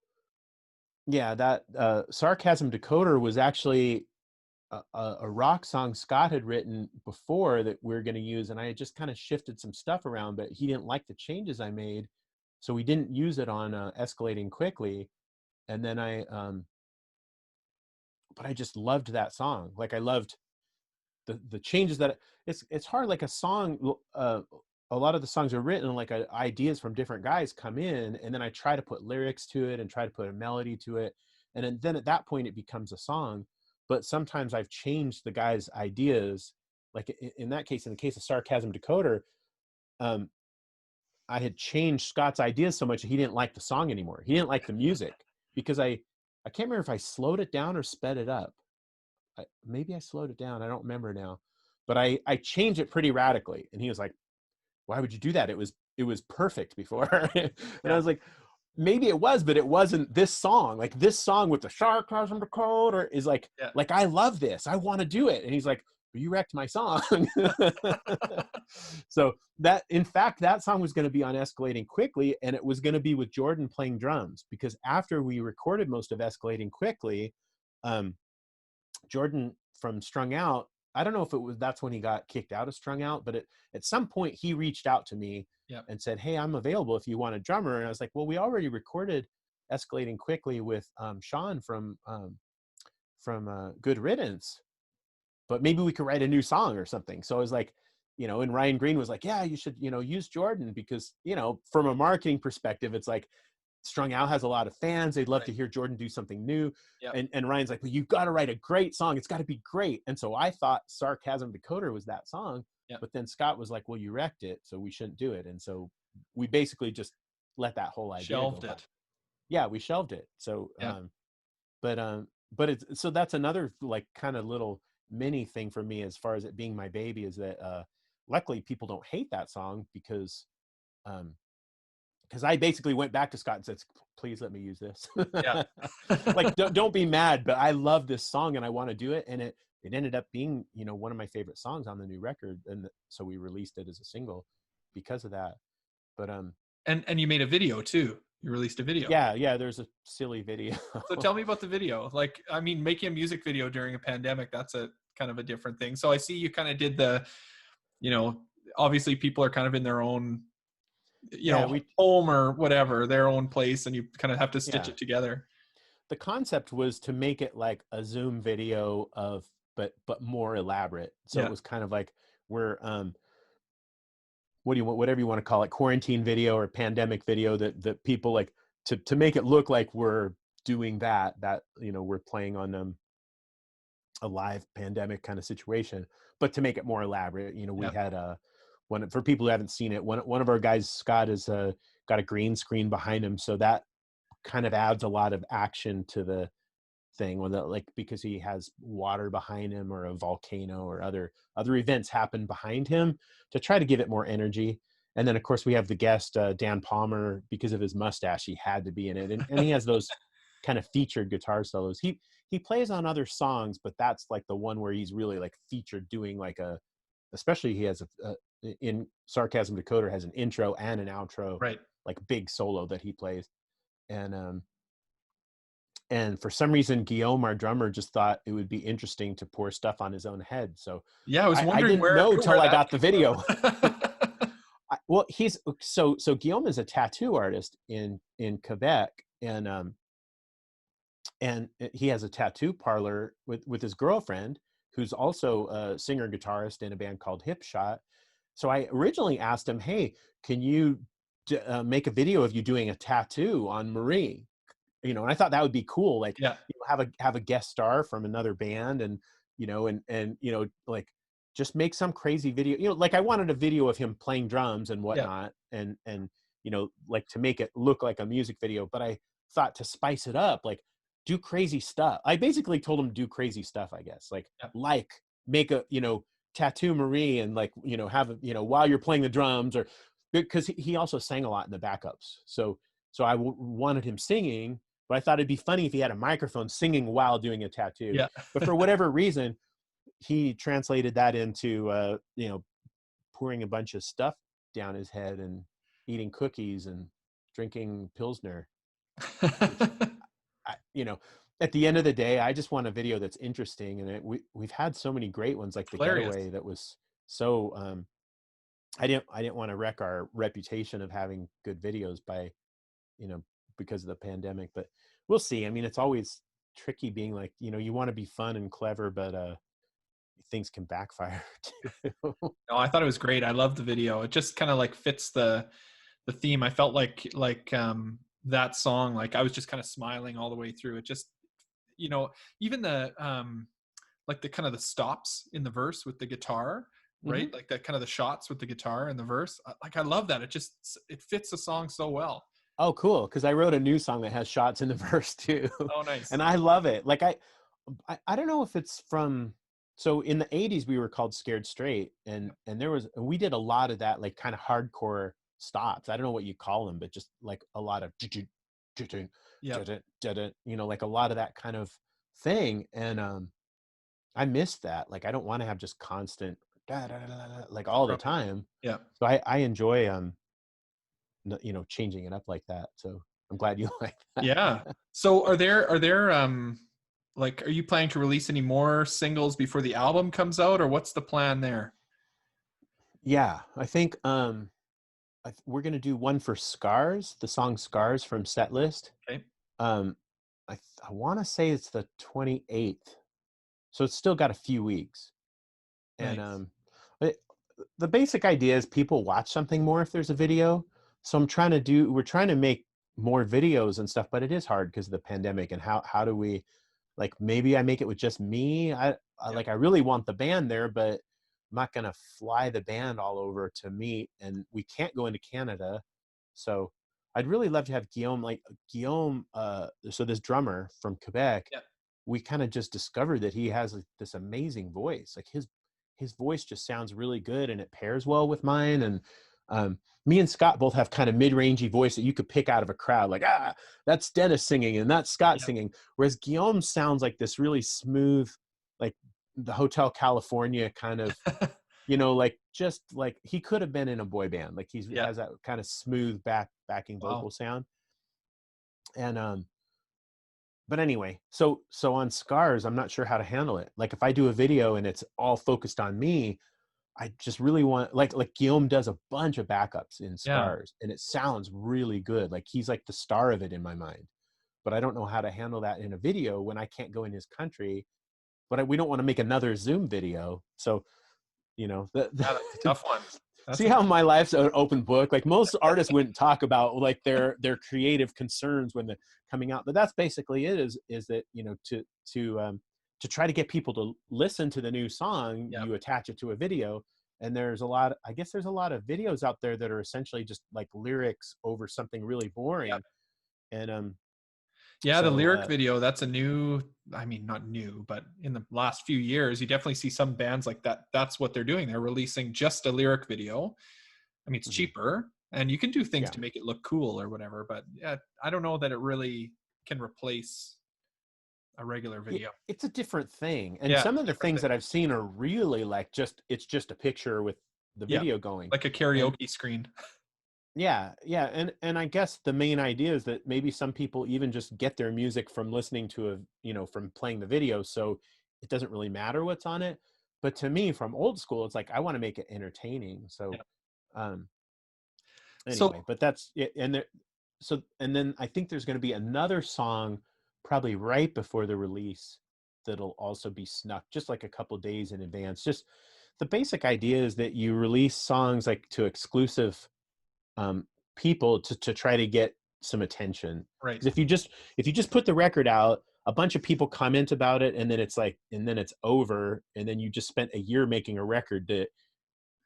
yeah, that Sarcasm Decoder was actually a rock song Scott had written before that we are going to use, and I had just kind of shifted some stuff around, but he didn't like the changes I made, so we didn't use it on Escalating Quickly. And then but I just loved that song. Like I loved the changes that it's hard. Like a song, a lot of the songs are written like ideas from different guys come in, and then I try to put lyrics to it and try to put a melody to it, and then at that point it becomes a song. But sometimes I've changed the guy's ideas. Like in that case, in the case of Sarcasm Decoder, um, I had changed Scott's ideas so much that he didn't like the song anymore. He didn't like the music because I can't remember if I slowed it down or sped it up. Maybe I slowed it down. I don't remember now, but I changed it pretty radically. And he was like, "Why would you do that? It was perfect before." And I Yeah. was like, "Maybe it was, but it wasn't this song. Like this song with the sarcasm decoder is like Yeah. I love this. I want to do it." And he's like, "You wrecked my song." So that, in fact, that song was going to be on Escalating Quickly, and it was going to be with Jordan playing drums, because after we recorded most of Escalating Quickly, um, Jordan from Strung Out, I don't know if it was that's when he got kicked out of Strung Out, but at some point he reached out to me Yep. and said, "Hey, I'm available if you want a drummer." And I was like, "Well, we already recorded Escalating Quickly with Sean from Good Riddance, but maybe we could write a new song or something." So I was like, and Ryan Green was like, "Yeah, you should, use Jordan, because, from a marketing perspective, it's like Strung Out has a lot of fans. They'd love Right. to hear Jordan do something new." Yep. And Ryan's like, "Well, you've got to write a great song. It's got to be great." And so I thought Sarcasm Decoder was that song. Yep. But then Scott was like, "Well, you wrecked it, so we shouldn't do it." And so we basically just let that whole idea Shelved go by. it. Yeah, we shelved it. So, Yeah. but it's, so that's another like kind of little mini thing for me as far as it being my baby, is that luckily people don't hate that song, because I basically went back to Scott and said, "Please let me use this." Yeah. Like, don't be mad, but I love this song and I want to do it. And it ended up being, one of my favorite songs on the new record. And so we released it as a single because of that. But And you made a video too. You released a video. yeah, there's a silly video. So tell me about the video. Like, I mean, making a music video during a pandemic, that's a kind of a different thing. So I see you kind of did the, obviously people are kind of in their own, Yeah, home or whatever, their own place, and you kind of have to stitch yeah. it together. The concept was to make it like a Zoom video but more elaborate. So Yeah. it was kind of like we're what do you want, whatever you want to call it, quarantine video or pandemic video, that people like to make it look like we're doing that, we're playing on a live pandemic kind of situation, but to make it more elaborate, we Yeah. had one for people who haven't seen it. One of our guys, Scott, is got a green screen behind him, so that kind of adds a lot of action to the thing when like because he has water behind him or a volcano or other events happen behind him to try to give it more energy. And then of course we have the guest Dan Palmer. Because of his mustache, he had to be in it, and he has those kind of featured guitar solos. He plays on other songs, but that's like the one where he's really like featured doing like especially he has in Sarcasm Decoder has an intro and an outro, Right. like big solo that he plays. And for some reason, Guillaume, our drummer, just thought it would be interesting to pour stuff on his own head. So Yeah, I was I wondering didn't where know till I that got the video. came from. Well, he's so Guillaume is a tattoo artist in Quebec, and he has a tattoo parlor with his girlfriend, who's also a singer guitarist in a band called Hip Shot. So I originally asked him, "Hey, can you make a video of you doing a tattoo on Marie?" And I thought that would be cool, like Yeah. have a guest star from another band, and like just make some crazy video, like I wanted a video of him playing drums and Yeah. whatnot, and like to make it look like a music video. But I thought to spice it up, like do crazy stuff. I basically told him to do crazy stuff, I guess, like Yeah. make a tattoo Marie, and like have a while you're playing the drums, or because he also sang a lot in the backups. So I wanted him singing, but I thought it'd be funny if he had a microphone singing while doing a tattoo. Yeah. But for whatever reason, he translated that into pouring a bunch of stuff down his head and eating cookies and drinking Pilsner, which I, at the end of the day, I just want a video that's interesting. And we've had so many great ones, like the Hilarious. Getaway, that was so I didn't want to wreck our reputation of having good videos by because of the pandemic. But we'll see. I mean, it's always tricky being like, you want to be fun and clever, but things can backfire too. No, I thought it was great. I love the video. It just kind of like fits the theme. I felt like that song, like I was just kind of smiling all the way through. It just, even the like the kind of the stops in the verse with the guitar, right? Mm-hmm. Like that kind of the shots with the guitar in the verse. Like I love that. It fits the song so well. Oh, cool. Because I wrote a new song that has shots in the verse too. Oh, nice. And I love it. Like I don't know if it's from, so in the 80s we were called Scared Straight, and we did a lot of that, like kind of hardcore stops. I don't know what you call them, but just like a lot of Yeah. like a lot of that kind of thing. And I miss that. Like I don't want to have just constant like all the time. Yeah. So I enjoy changing it up like that. So I'm glad you like that. Yeah. So are there like, are you planning to release any more singles before the album comes out, or what's the plan there? Yeah, I think we're gonna do one for Scars, the song Scars from Setlist. Okay. um I want to say it's the 28th, so it's still got a few weeks. And Nice. it, the basic idea is people watch something more if there's a video. So we're trying to make more videos and stuff, but it is hard because of the pandemic. And how do we, like, maybe I make it with just me. Like I really want the band there, but I'm not gonna fly the band all over to meet, and we can't go into Canada. So I'd really love to have Guillaume, so this drummer from Quebec. Yeah. We kind of just discovered that he has like this amazing voice. Like his voice just sounds really good, and it pairs well with mine. And me and Scott both have kind of mid-rangey voice that you could pick out of a crowd, like, that's Dennis singing and that's Scott singing. Whereas Guillaume sounds like this really smooth, like the Hotel California kind of, like just like he could have been in a boy band. Like has that kind of smooth backing vocal sound. And but anyway, so on Scars, I'm not sure how to handle it. Like if I do a video and it's all focused on me, I just really want, like Guillaume does a bunch of backups in Scars, and it sounds really good. Like he's like the star of it in my mind. But I don't know how to handle that in a video when I can't go in his country. But we don't want to make another Zoom video. So, That's a tough one. That's See how interesting. my life's an open book? Like most artists wouldn't talk about like their creative concerns when they're coming out, but that's basically it. Is that to try to get people to listen to the new song, Yep. you attach it to a video, and there's a lot. I guess there's a lot of videos out there that are essentially just like lyrics over something really Yep. boring, and Yeah, the so lyric video, that's a new, I mean, not new, but in the last few years, you definitely see some bands like that. That's what they're doing. They're releasing just a lyric video. I mean, it's mhm, cheaper and you can do things yeah. to make it look cool or whatever, but yeah, I don't know that it really can replace a regular video. It's a different thing, and Yeah, some it's of a the different things thing. that I've seen are really like it's just a picture with the Yeah, video going, like a and karaoke screen. yeah, and I guess the main idea is that maybe some people even just get their music from listening to from playing the video, so it doesn't really matter what's on it. But to me, from old school, it's like I want to make it entertaining. So Yeah. um So, anyway, but that's it. And then I think there's going to be another song probably right before the release that'll also be snuck just like a couple days in advance. Just the basic idea is that you release songs like to exclusive um, people to try to get some attention. right, Because if you just put the record out, a bunch of people comment about it, and then it's over, and then you just spent a year making a record that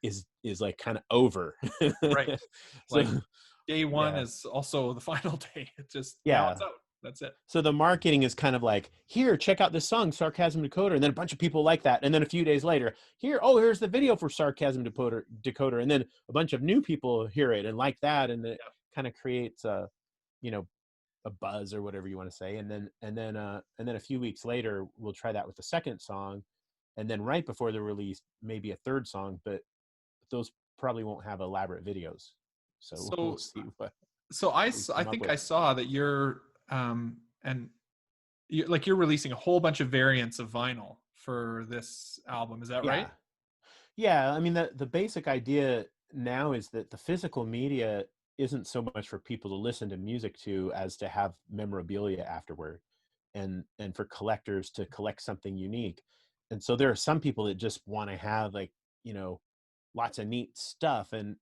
is like kind of over. right. So Like day one yeah, is also the final day. It's just now yeah. it's out. That's it. So the marketing is kind of like, here, check out this song, Sarcasm Decoder, and then a bunch of people like that, and then a few days later, here's the video for Sarcasm Decoder, and then a bunch of new people hear it and like that, and it Yeah. kind of creates you know, a buzz or whatever you want to say, and then a few weeks later, we'll try that with the second song, and then right before the release, maybe a third song, but those probably won't have elaborate videos, so we'll So, see what we I come up think with. I saw that and you're releasing a whole bunch of variants of vinyl for this album. Is that right? Yeah. Yeah, I mean the basic idea now is that the physical media isn't so much for people to listen to music to as to have memorabilia afterward, and for collectors to collect something unique. And so there are some people that just want to have like, you know, lots of neat stuff and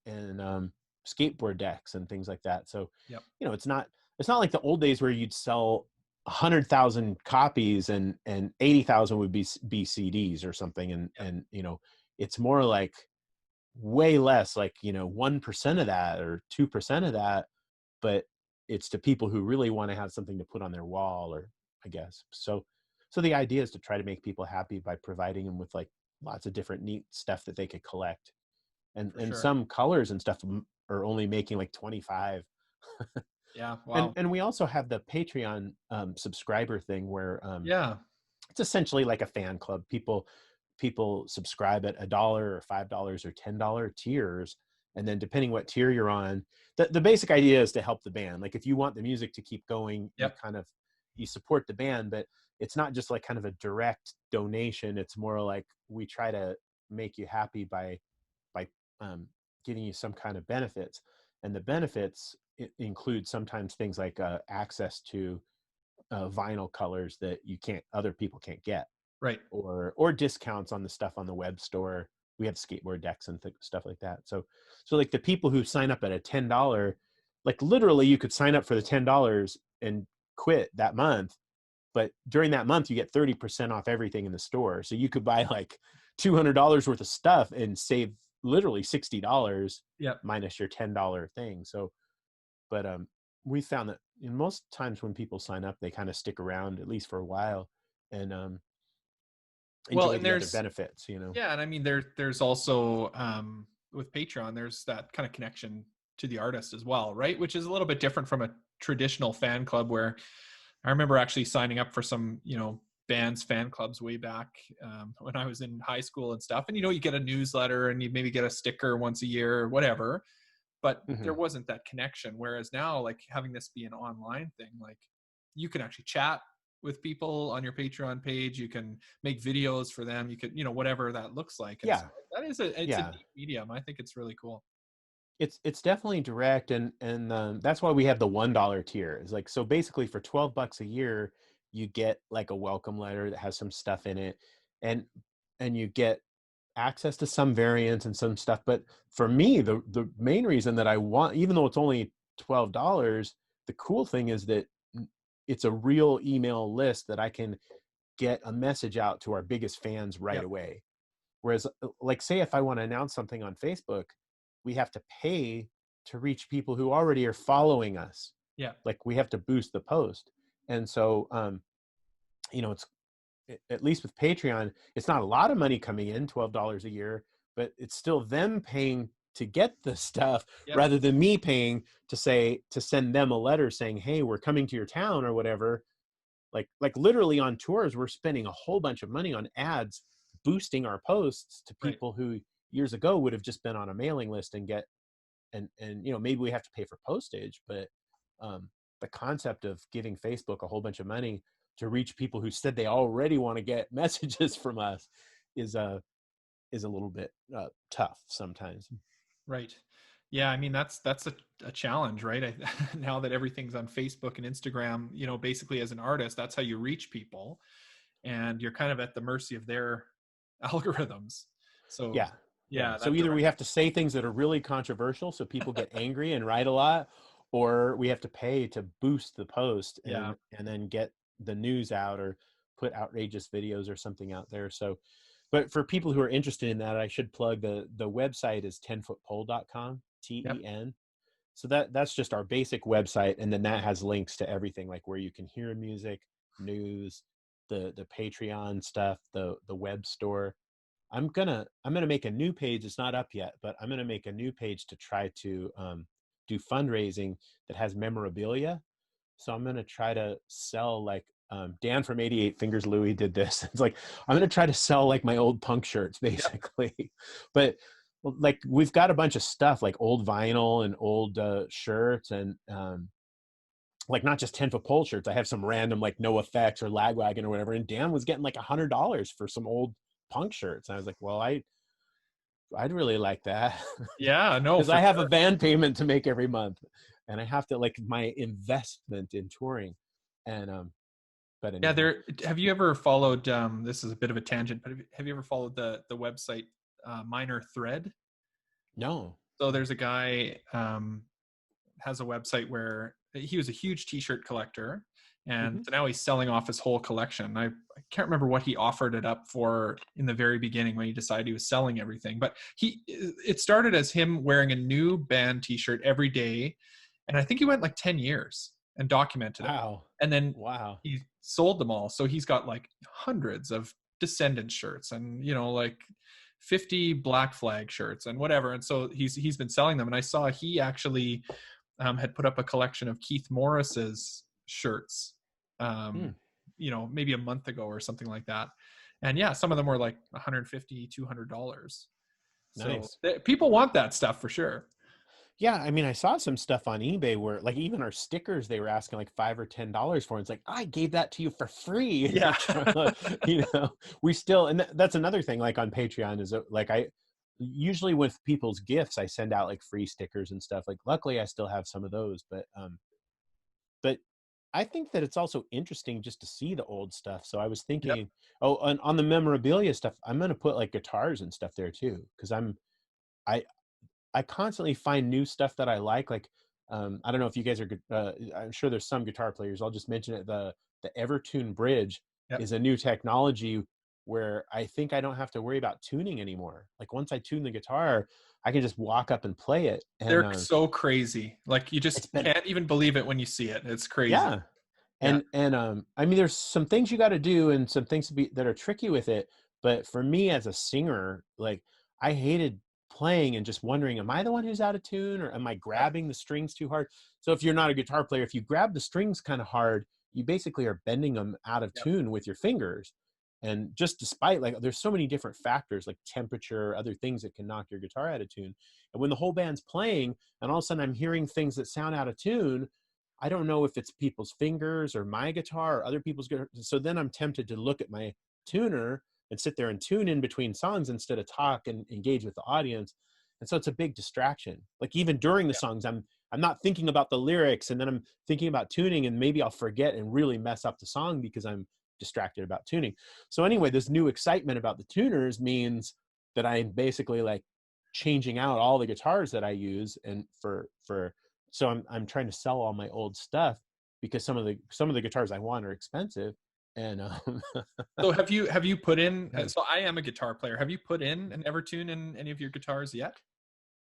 skateboard decks and things like that. So, Yep. it's not like the old days where you'd sell 100,000 copies and 80,000 would be CDs or something, Yep. and it's more like way less, like 1% of that or 2% of that, but it's to people who really want to have something to put on their wall, or I guess so the idea is to try to make people happy by providing them with like lots of different neat stuff that they could collect, For and sure. some colors and stuff are only making like 25. Yeah. and Wow. and we also have the Patreon subscriber thing where Yeah. it's essentially like a fan club. People subscribe at $1 or $5 or $10 tiers, and then depending what tier you're on, the basic idea is to help the band. Like if you want the music to keep going, Yep. you support the band, but it's not just like kind of a direct donation. It's more like we try to make you happy by giving you some kind of benefits, and the benefits include sometimes things like access to vinyl colors that other people can't get, Right. or discounts on the stuff on the web store. We have skateboard decks and stuff like that. So like the people who sign up at a $10, like literally you could sign up for the $10 and quit that month, but during that month you get 30% off everything in the store. So you could buy like $200 worth of stuff and save literally $60 Yep. minus your $10 thing. So, but we found that in most times when people sign up, they kind of stick around at least for a while, and Well, enjoy and the other there's benefits. yeah, and I mean there's also with Patreon, there's that kind of connection to the artist as well, right? Which is a little bit different from a traditional fan club where I remember actually signing up for some, bands fan clubs way back when I was in high school and stuff. And you get a newsletter and you maybe get a sticker once a year or whatever, but there Hmm. wasn't that connection. Whereas now, like having this be an online thing, like you can actually chat with people on your Patreon page. You can make videos for them. You could, whatever that looks like. And so Yeah, it's a yeah. neat medium. I think it's really cool. It's definitely direct, and that's why we have the $1 tier. Is like, so basically for $12 a year, you get like a welcome letter that has some stuff in it, and and you get access to some variants and some stuff. But for me, the main reason that I want, even though it's only $12, the cool thing is that it's a real email list that I can get a message out to our biggest fans right Yep. away. Whereas, like, say if I want to announce something on Facebook, we have to pay to reach people who already are following us. Yeah. Like, we have to boost the post. And so, it's, at least with Patreon, it's not a lot of money coming in, $12 a year, but it's still them paying to get the stuff Yep. rather than me paying to send them a letter saying, hey, we're coming to your town or whatever. Like literally on tours, we're spending a whole bunch of money on ads boosting our posts to Right. people who years ago would have just been on a mailing list and get, and maybe we have to pay for postage, but the concept of giving Facebook a whole bunch of money to reach people who said they already want to get messages from us is a little bit tough sometimes. Right. Yeah, I mean that's a challenge, right? Now that everything's on Facebook and Instagram, basically as an artist, that's how you reach people, and you're kind of at the mercy of their algorithms. So Yeah. yeah, So that either direct. we have to say things that are really controversial so people get angry and write a lot, or we have to pay to boost the post Yeah. and then get the news out or put outrageous videos or something out there. So, but for people who are interested in that, I should plug the website is 10footpole.com, Yep. TEN. So that's just our basic website, and then that has links to everything, like where you can hear music, news, the Patreon stuff, the web store. I'm gonna make a new page. It's not up yet, but I'm gonna make a new page to try to do fundraising that has memorabilia. So I'm gonna try to sell, like, Dan from 88 Fingers Louie did this. It's like I'm gonna try to sell like my old punk shirts, Yep. basically. But like we've got a bunch of stuff like old vinyl and old shirts, and like not just 10-foot pole shirts. I have some random like No Effects or Lagwagon or whatever. And Dan was getting like $100 for some old punk shirts. And I was like, well, I'd really like that Yeah, no, because for I have a sure. van payment to make every month, and I have to, like, my investment in touring. And but Yeah, anyhow, have you ever followed this is a bit of a tangent, but have you ever followed the website Minor Thread? no. So there's a guy has a website where he was a huge t-shirt collector, and Hmm. so now he's selling off his whole collection. I can't remember what he offered it up for in the very beginning when he decided he was selling everything, but it started as him wearing a new band t-shirt every day, and I think he went like 10 years and documented it, Wow. and then Wow. he sold them all. So he's got like hundreds of Descendant shirts, and like 50 Black Flag shirts and whatever, and so he's been selling them. And I saw he actually had put up a collection of Keith Morris's shirts, Hmm. maybe a month ago or something like that. And yeah, some of them were like $150, $200. So Nice. people want that stuff for sure. Yeah, I mean, I saw some stuff on eBay where, like, even our stickers, they were asking like $5 or $10 for. And it's like, I gave that to you for free, and you're Yeah. trying to, we still, and that's another thing. Like on Patreon is that, like, I usually with people's gifts, I send out like free stickers and stuff. Like, luckily, I still have some of those, but I think that it's also interesting just to see the old stuff. So I was Yep. thinking, oh, on the memorabilia stuff, I'm gonna put like guitars and stuff there too, because I I constantly find new stuff that I like. Like, I don't know if you guys are good. I'm sure there's some guitar players. I'll just mention it. The Evertune Bridge Yep. is a new technology where I think I don't have to worry about tuning anymore. Like, once I tune the guitar, I can just walk up and play it. And They're so crazy. Like you it's just been, can't even believe it when you see it. It's crazy. yeah. Yeah. And I mean, there's some things you got to do and some things that are tricky with it. But for me as a singer, like, I hated playing and just wondering, am I the one who's out of tune, or am I Yep. grabbing the strings too hard? So if you're not a guitar player, if you grab the strings kind of hard, you basically are bending them out of Yep. tune with your fingers. And just despite, like, there's so many different factors like temperature, other things that can knock your guitar out of tune. And when the whole band's playing and all of a sudden I'm hearing things that sound out of tune, I don't know if it's people's fingers or my guitar or other people's guitar. So then I'm tempted to look at my tuner and sit there and tune in between songs instead of talk and engage with the audience. And so it's a big distraction. Like, even during the Yep. songs, I'm not thinking about the lyrics, and then I'm thinking about tuning, and maybe I'll forget and really mess up the song because I'm distracted about tuning. So anyway, this new excitement about the tuners means that I'm basically like changing out all the guitars that I use, and so I'm trying to sell all my old stuff because some of the guitars I want are expensive, and So have you put in? yeah. So I am a guitar player. Have you put in an Evertune in any of your guitars yet?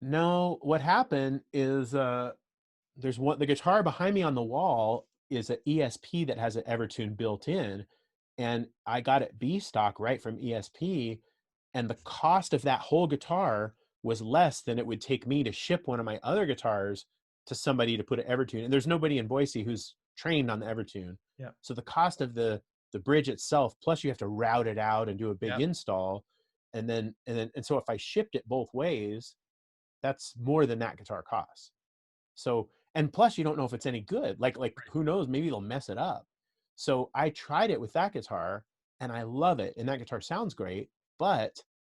No, what happened is there's the guitar behind me on the wall is an ESP that has an Evertune built in, and I got it B stock right from ESP, and the cost of that whole guitar was less than it would take me to ship one of my other guitars to somebody to put an Evertune. And there's nobody in Boise who's trained on the Evertune. Yeah. So the cost of the bridge itself, plus you have to route it out and do a big install, and so if I shipped it both ways, that's more than that guitar costs. So, and plus you don't know if it's any good. Like who knows, maybe it'll mess it up. So I tried it with that guitar and I love it. And that guitar sounds great, but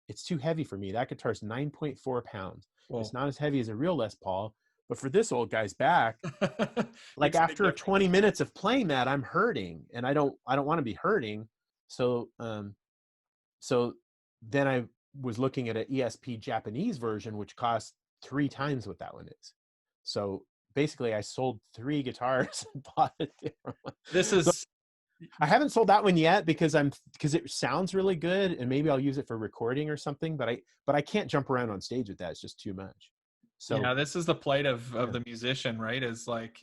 it's too heavy for me. That guitar is 9.4 pounds. Whoa. It's not as heavy as a real Les Paul, but for this old guy's back, like Makes a big after difference. 20 minutes of playing that, I'm hurting, and I don't want to be hurting. So, so then I was looking at an ESP Japanese version, which costs 3 times what that one is. So basically I sold 3 guitars and bought a different one. This is, So I haven't sold that one yet because it sounds really good, and maybe I'll use it for recording or something, but I can't jump around on stage with that. It's just too much. So yeah, this is the plight of the musician, right? Is like,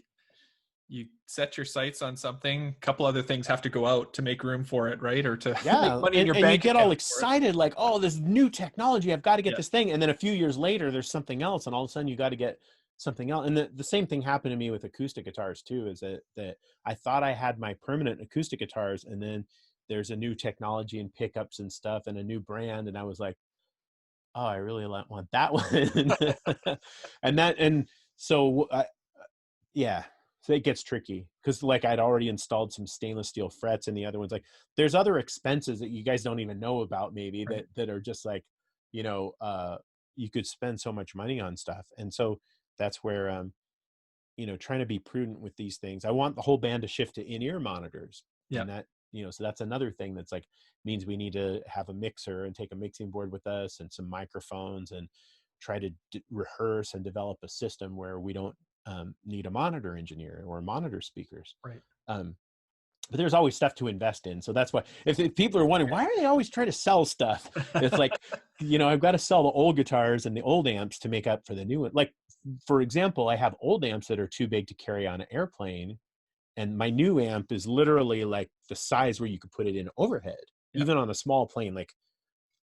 you set your sights on something, a couple other things have to go out to make room for it, right? Or to make money in your and bank you get all account excited, like, oh, this new technology, I've got to get this thing. And then a few years later, there's something else, and all of a sudden you got to get something else. And the same thing happened to me with acoustic guitars too, is that I thought I had my permanent acoustic guitars, and then there's a new technology and pickups and stuff and a new brand, and I was like, oh, I really want that one. and so yeah, so it gets tricky because like I'd already installed some stainless steel frets, and the other ones, like there's other expenses that you guys don't even know about maybe, Right. that are just like, you could spend so much money on stuff. And so that's where trying to be prudent with these things. I want the whole band to shift to in-ear monitors. Yeah. And that, so that's another thing that's like means we need to have a mixer and take a mixing board with us and some microphones, and try to rehearse and develop a system where we don't need a monitor engineer or monitor speakers. Right. But there's always stuff to invest in. So that's why if people are wondering, why are they always trying to sell stuff? It's like, I've got to sell the old guitars and the old amps to make up for the new one. Like, for example, I have old amps that are too big to carry on an airplane. And my new amp is literally like the size where you could put it in overhead, even on a small plane, like,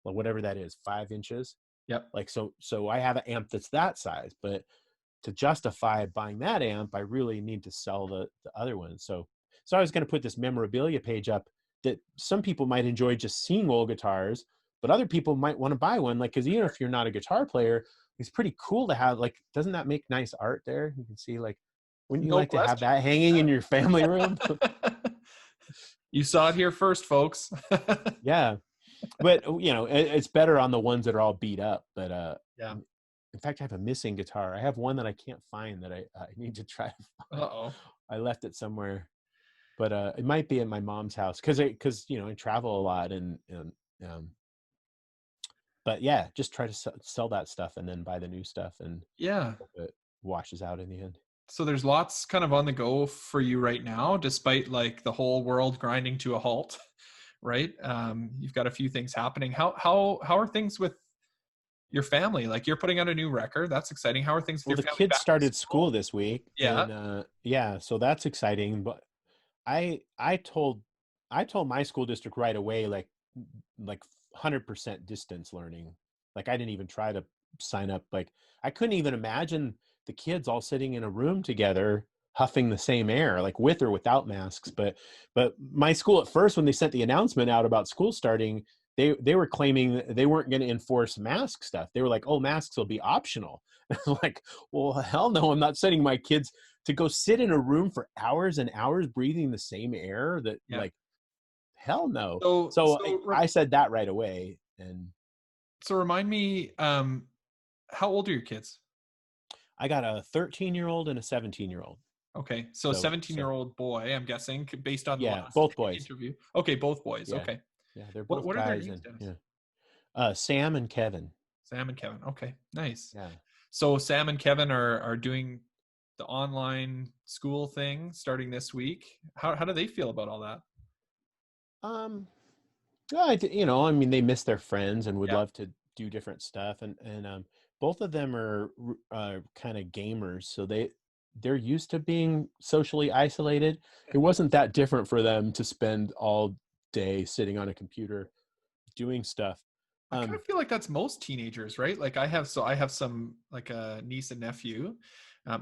well, whatever that is, 5 inches. Yep. Like, so I have an amp that's that size, but to justify buying that amp, I really need to sell the other one. So I was going to put this memorabilia page up that some people might enjoy just seeing old guitars, but other people might want to buy one. Like, because even if you're not a guitar player, it's pretty cool to have, like, doesn't that make nice art there? You can see, like, wouldn't you like to have that hanging in your family room? You saw it here first, folks. Yeah. But, it's better on the ones that are all beat up. But in fact, I have a missing guitar. I have one that I can't find that I need to try to find. Uh-oh. I left it somewhere. But it might be in my mom's house because I travel a lot, and but yeah, just try to sell that stuff and then buy the new stuff, and hope it washes out in the end. So there's lots kind of on the go for you right now, despite like the whole world grinding to a halt, right? You've got a few things happening. How are things with your family? Like, you're putting out a new record. That's exciting. How are things with your family? Well, the kids started school this week. Yeah. And, so that's exciting. But I told my school district right away, like 100% distance learning. Like, I didn't even try to sign up. Like, I couldn't even imagine the kids all sitting in a room together, huffing the same air, like with or without masks. But my school at first, when they sent the announcement out about school starting, they were claiming they weren't going to enforce mask stuff. They were like, oh, masks will be optional. Like, well, hell no, I'm not sending my kids to go sit in a room for hours and hours breathing the same air. Like, hell no. So I said that right away. And so remind me, how old are your kids? I got a 13-year-old and a 17-year-old. Okay. So 17-year-old boy, I'm guessing, based on the last both boys. interview. Okay. Both boys. Yeah. Okay. Yeah. They're both what guys. Are their names, Dennis? Sam and Kevin. Sam and Kevin. Okay, nice. Yeah. So Sam and Kevin are doing the online school thing starting this week. How do they feel about all that? Um, well, you know, I mean, they miss their friends and would Yeah. love to do different stuff, and both of them are kind of gamers, so they're used to being socially isolated. It wasn't that different for them to spend all day sitting on a computer doing stuff. I kind Um, of feel like that's most teenagers, right? Like I have some like a niece and nephew.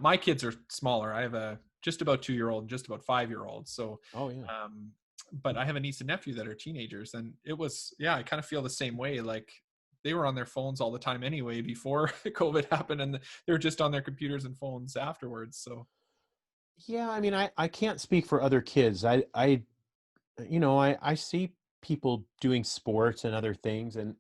My kids are smaller. I have a just about 2-year-old and just about 5-year-old. So, oh yeah. um, but I have a niece and nephew that are teenagers, and it was yeah. I kind of feel the same way. Like they were on their phones all the time anyway before COVID happened, and they were just on their computers and phones afterwards. So Yeah, I mean, I can't speak for other kids. You know, I see people doing sports and other things, and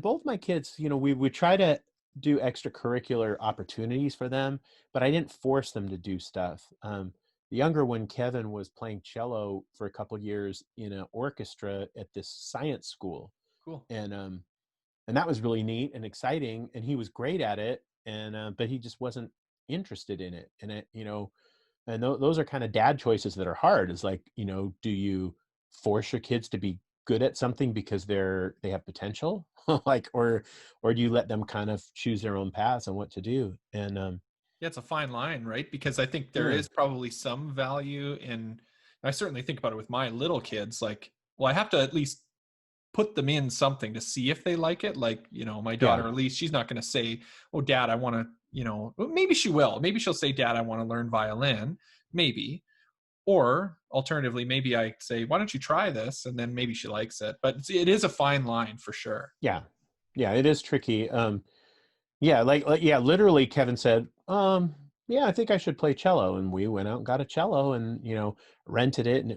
both my kids, you know, we try to do extracurricular opportunities for them, but I didn't force them to do stuff. The younger one, Kevin, was playing cello for a couple years in an orchestra at this science school, cool. and and that was really neat and exciting, and he was great at it, and but he just wasn't interested in it, and it, you know, and those are kind of dad choices that are hard. Is like, you know, do you force your kids to be good at something because they have potential, like, or do you let them kind of choose their own paths on what to do? And Yeah, it's a fine line, right? Because I think there yeah, is probably some value in, I certainly think about it with my little kids. Like, well, I have to at least put them in something to see if they like it. Like, you know, my yeah, daughter, at least she's not going to say, oh, dad, I want to, you know, well, maybe she will. Maybe she'll say, dad, I want to learn violin. Maybe. Or alternatively, maybe I say, why don't you try this? And then maybe she likes it. But it is a fine line for sure. yeah, yeah. It is tricky. Yeah, like yeah, literally, Kevin said, yeah, I think I should play cello, and we went out and got a cello, and you know, rented it, and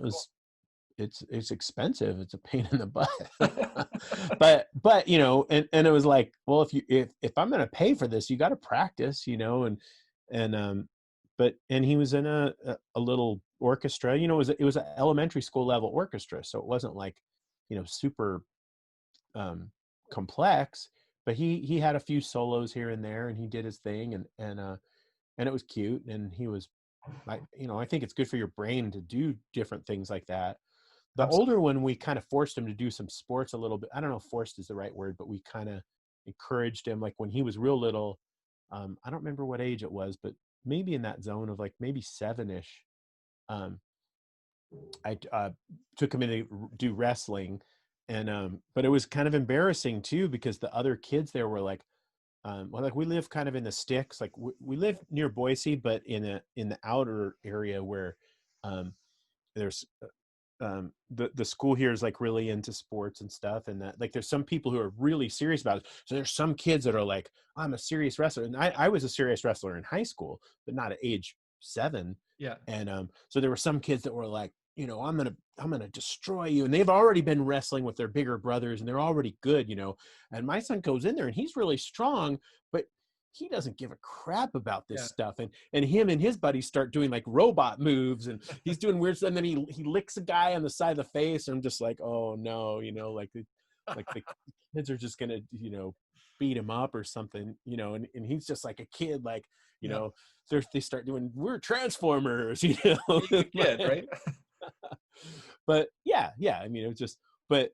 it's expensive. It's a pain in the butt. But you know, and it was like, well, if I'm going to pay for this, you got to practice, you know, and but and he was in a little orchestra, you know, it was an elementary school level orchestra, so it wasn't like, you know, super um complex, but he had a few solos here and there, and he did his thing, and it was cute, and he was, you know, I think it's good for your brain to do different things like that. The Absolutely. older one, we kind of forced him to do some sports a little bit. I don't know if forced is the right word, but we kind of encouraged him. Like when he was real little, I don't remember what age it was, but maybe in that zone of like maybe 7-ish. Um, I took him in to do wrestling, and but it was kind of embarrassing too because the other kids there were like, well, like we live kind of in the sticks, like we live near Boise, but in the outer area where um, there's the school here is like really into sports and stuff, and that like there's some people who are really serious about it. So there's some kids that are like, I'm a serious wrestler, and I was a serious wrestler in high school, but not at age 7. Yeah. And so there were some kids that were like, you know, I'm gonna destroy you, and they've already been wrestling with their bigger brothers, and they're already good, you know. And my son goes in there, and he's really strong, but he doesn't give a crap about this Yeah. stuff. And him and his buddies start doing like robot moves, and he's doing weird stuff, and then he licks a guy on the side of the face, and I'm just like, oh no, you know, like the kids are just gonna, you know, beat him up or something, you know. And he's just like a kid, like, you Yeah. know, they start doing, we're transformers, you know. Being a kid, right? But yeah, I mean, it was just, but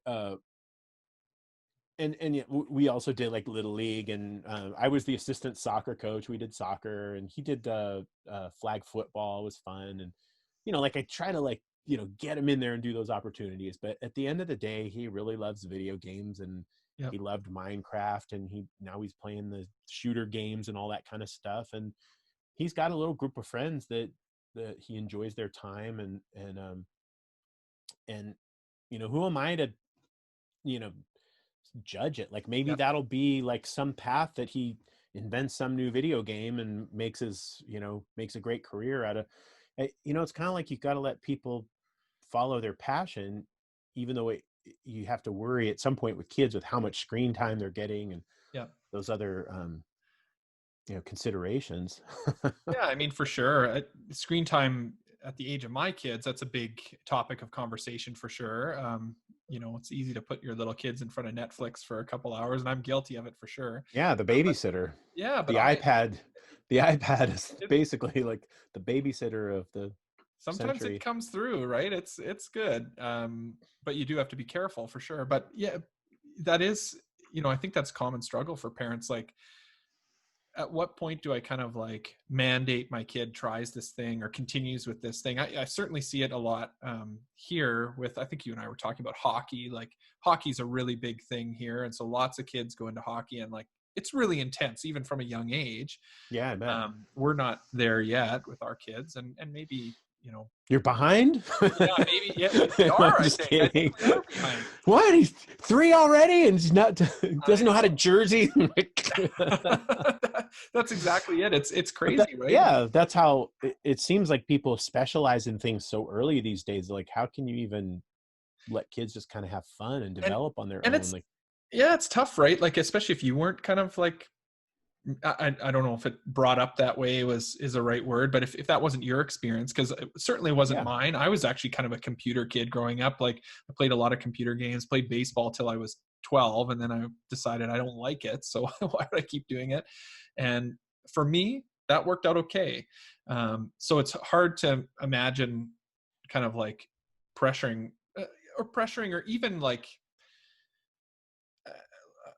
and yeah, we also did like little league, and I was the assistant soccer coach. We did soccer, and he did flag football. It was fun, and you know, like I try to, like, you know, get him in there and do those opportunities. But at the end of the day, he really loves video games, and Yep. he loved Minecraft, and now he's playing the shooter games and all that kind of stuff. And he's got a little group of friends that he enjoys their time, and you know, who am I to, you know, judge it? Like maybe Yep. that'll be like some path that he invents some new video game and makes his, you know, makes a great career out of. You know, it's kind of like you've got to let people follow their passion, even though you have to worry at some point with kids with how much screen time they're getting and Yep. those other you know, considerations. Yeah, I mean, for sure. Screen time at the age of my kids, that's a big topic of conversation for sure. it's easy to put your little kids in front of Netflix for a couple hours, and I'm guilty of it for sure. Yeah, the But babysitter. yeah, The but iPad. The iPad is it, basically like the babysitter of the sometimes it century. comes through, right? It's good. But you do have to be careful for sure. But yeah, that is, I think that's common struggle for parents. Like, at what point do I kind of like mandate my kid tries this thing or continues with this thing? I certainly see it a lot here with, I think you and I were talking about hockey. Like, hockey's a really big thing here. And so lots of kids go into hockey, and like, it's really intense, even from a young age. Yeah, I bet. We're not there yet with our kids, and maybe, You're behind? yeah, maybe, yeah, we are. I'm I just think kidding. we are behind. What? He's 3 already, and he's not I doesn't know how to know. jersey. That's exactly it. It's But that, crazy, right? yeah, that's how it seems like people specialize in things so early these days. Like, how can you even let kids just kind of have fun and and develop on their and own? it's Like, yeah, it's tough, right? Like, especially if you weren't kind of like, I don't know if it brought up that way is a right word, but if that wasn't your experience, because it certainly wasn't yeah, mine. I was actually kind of a computer kid growing up. Like, I played a lot of computer games, played baseball till I was 12, and then I decided I don't like it, so why would I keep doing it? And for me, that worked out okay. So it's hard to imagine kind of like pressuring or even like,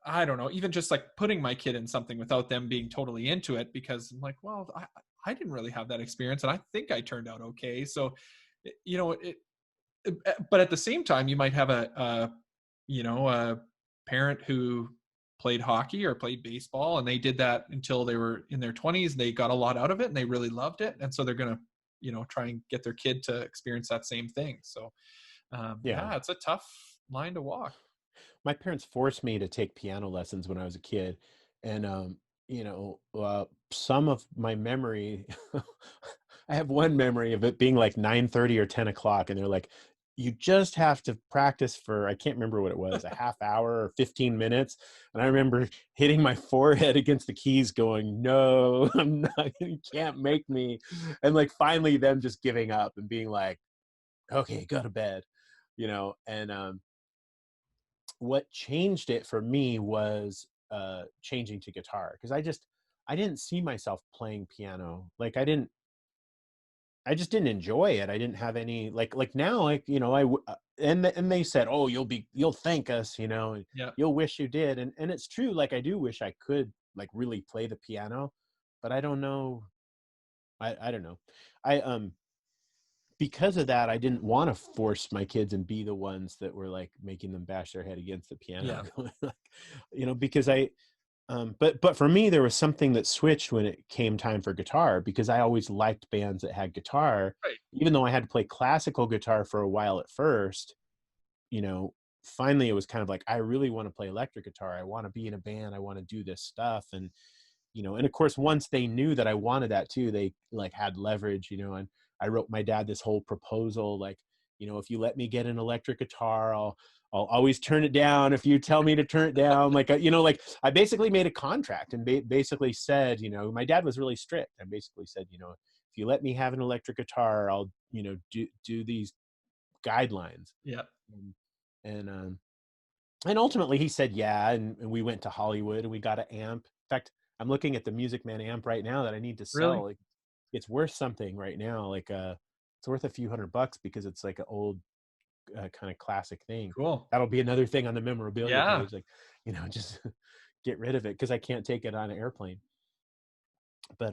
I don't know, even just like putting my kid in something without them being totally into it, because I'm like, well, I didn't really have that experience, and I think I turned out okay. So, but at the same time, you might have a parent who played hockey or played baseball, and they did that until they were in their 20s. They got a lot out of it, and they really loved it, and so they're gonna, try and get their kid to experience that same thing. So, yeah. yeah, it's a tough line to walk. My parents forced me to take piano lessons when I was a kid, and some of my memory, I have one memory of it being like 9:30 or 10 o'clock, and they're like, "You just have to practice for," I can't remember what it was, a half hour or 15 minutes, and I remember hitting my forehead against the keys, going, "No, I'm not. You can't make me," and like finally them just giving up and being like, "Okay, go to bed," and what changed it for me was changing to guitar, because I didn't see myself playing piano. Like, I just didn't enjoy it. I didn't have any like now, like, and they said, "Oh, you'll thank us, and Yeah, you'll wish you did," and it's true. Like, I do wish I could like really play the piano, but I don't know. I don't know. I Because of that, I didn't want to force my kids and be the ones that were like making them bash their head against the piano, yeah, like, because but for me, there was something that switched when it came time for guitar, because I always liked bands that had guitar, right. even though I had to play classical guitar for a while at first. You know, Finally, it was kind of like, I really want to play electric guitar. I want to be in a band. I want to do this stuff, and of course, once they knew that I wanted that too, they like had leverage, and I wrote my dad this whole proposal, like, if you let me get an electric guitar, I'll always turn it down if you tell me to turn it down. Like, like I basically made a contract and basically said, my dad was really strict. I basically said, if you let me have an electric guitar, I'll, do these guidelines. Yeah. And, and ultimately he said yeah, and we went to Hollywood and we got an amp. In fact, I'm looking at the Music Man amp right now that I need to Really? sell. Like, it's worth something right now. Like, it's worth a few $100 because it's like an old kind of classic thing. Cool. That'll be another thing on the memorabilia Yeah. page. Like, just get rid of it because I can't take it on an airplane. But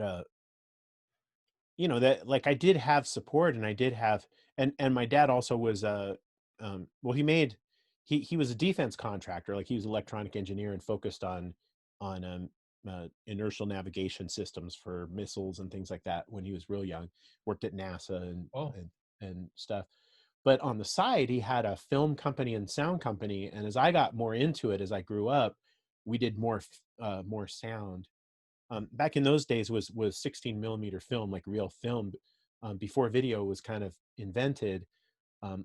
that, like, I did have support, and I did have, and my dad also was well, he was a defense contractor. Like, he was an electronic engineer and focused on inertial navigation systems for missiles and things like that when he was real young. Worked at NASA Oh, and stuff. But on the side, he had a film company and sound company, and as I got more into it, as I grew up, we did more sound. Back in those days was 16 millimeter film, like real film. Before video was kind of invented,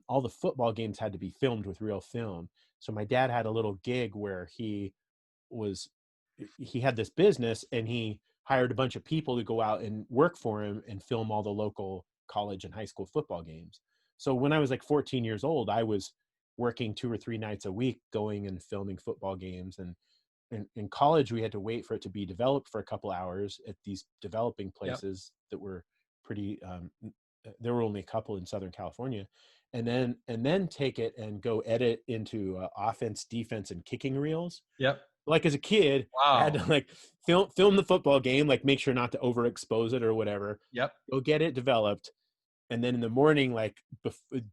all the football games had to be filmed with real film. So my dad had a little gig where was he had this business, and he hired a bunch of people to go out and work for him and film all the local college and high school football games. So when I was like 14 years old, I was working 2 or 3 nights a week, going and filming football games. And in college, we had to wait for it to be developed for a couple hours at these developing Yep. places that were pretty, there were only a couple in Southern California, and then take it and go edit into offense, defense, and kicking reels. Yep. Like as a kid, I had Wow. to like film the football game, like make sure not to overexpose it or whatever, Yep. go get it developed, and then in the morning, like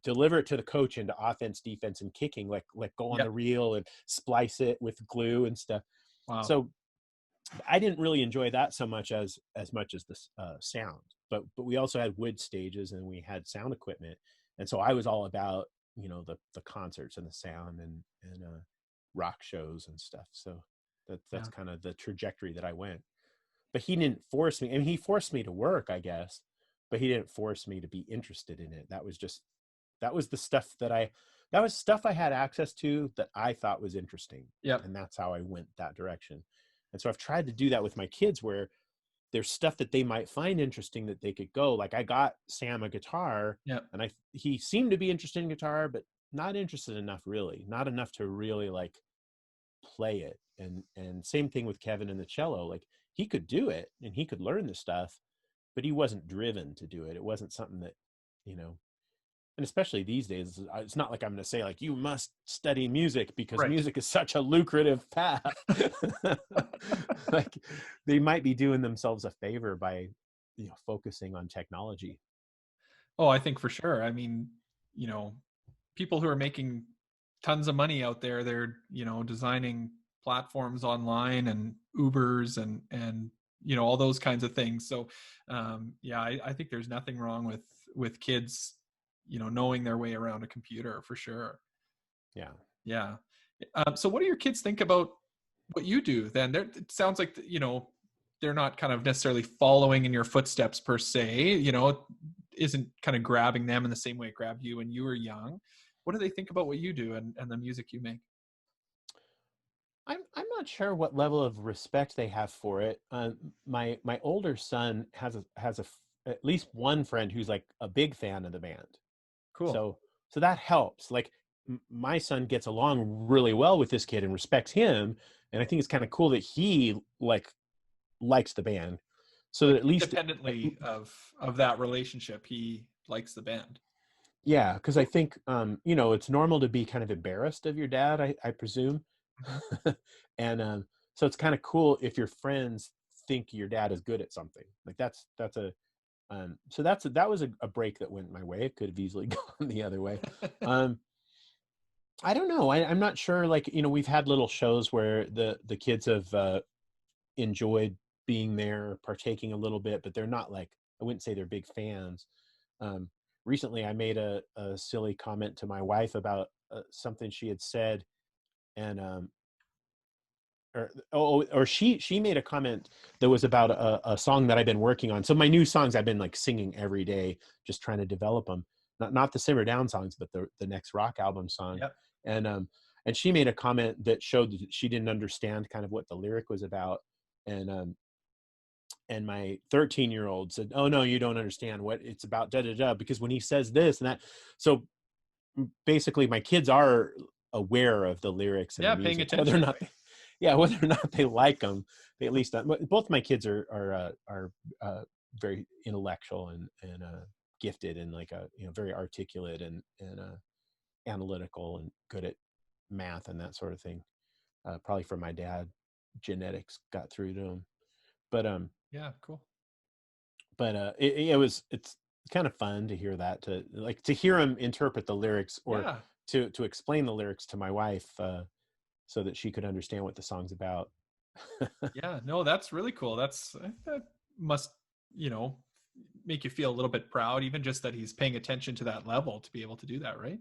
deliver it to the coach into offense, defense, and kicking, like go on Yep. the reel and splice it with glue and stuff. Wow. So I didn't really enjoy that so much as the sound, but we also had wood stages and we had sound equipment, and so I was all about, you know, the concerts and the sound and rock shows and stuff. So that's Yeah. kind of the trajectory that I went. But he didn't force me. I mean, he forced me to work, I guess, but he didn't force me to be interested in it. That was the stuff that was stuff I had access to that I thought was interesting. Yep. And that's how I went that direction. And so I've tried to do that with my kids, where there's stuff that they might find interesting that they could go. Like I got Sam a guitar, Yep. and he seemed to be interested in guitar, but not interested enough, really. Not enough to really like play it. And same thing with Kevin and the cello. Like he could do it and he could learn the stuff, but he wasn't driven to do it. It wasn't something that, you know, and especially these days, it's not like I'm going to say like you must study music because Right. music is such a lucrative path. Like they might be doing themselves a favor by, you know, focusing on technology. Oh, I think for sure. I mean, you know, people who are making tons of money out there, they're, you know, designing platforms online and Ubers and you know, all those kinds of things. So yeah, I think there's nothing wrong with kids, you know, knowing their way around a computer for sure. Yeah. Yeah. So what do your kids think about what you do then? It sounds like, you know, they're not kind of necessarily following in your footsteps per se, you know, it isn't kind of grabbing them in the same way it grabbed you when you were young. What do they think about what you do and the music you make? I'm not sure what level of respect they have for it. My older son has at least one friend who's like a big fan of the band. Cool. So that helps. Like my son gets along really well with this kid and respects him, and I think it's kind of cool that he likes the band. So that Like at least, independently of that relationship, he likes the band. yeah, because I think you know, it's normal to be kind of embarrassed of your dad, I presume. Mhm. And so it's kind of cool if your friends think your dad is good at something. Like that's a so that was a break that went my way. It could have easily gone the other way. Um, I don't know. I'm not sure. Like, you know, we've had little shows where the kids have enjoyed being there, partaking a little bit, but they're not like, I wouldn't say they're big fans. Um, Recently, I made a silly comment to my wife about something she had said, and or she made a comment that was about a song that I've been working on. So my new songs I've been like singing every day, just trying to develop them. Not the Simmer Down songs, but the next rock album song. Yep. And and she made a comment that showed that she didn't understand kind of what the lyric was about. And my 13-year-old said, "Oh no, you don't understand what it's about, da da da," because when he says this and that, so basically my kids are aware of the lyrics and the Yeah, paying music, whether or attention, not right? yeah, whether or not they like them, they at least both my kids are very intellectual and gifted and like a, you know, very articulate and analytical and good at math and that sort of thing. Probably from my dad, genetics got through to him. But Yeah, cool. it's kind of fun to hear that, to like to hear him interpret the lyrics, or Yeah. to explain the lyrics to my wife, so that she could understand what the song's about. Yeah, no, that's really cool. That must, you know, make you feel a little bit proud, even just that he's paying attention to that level to be able to do that, right?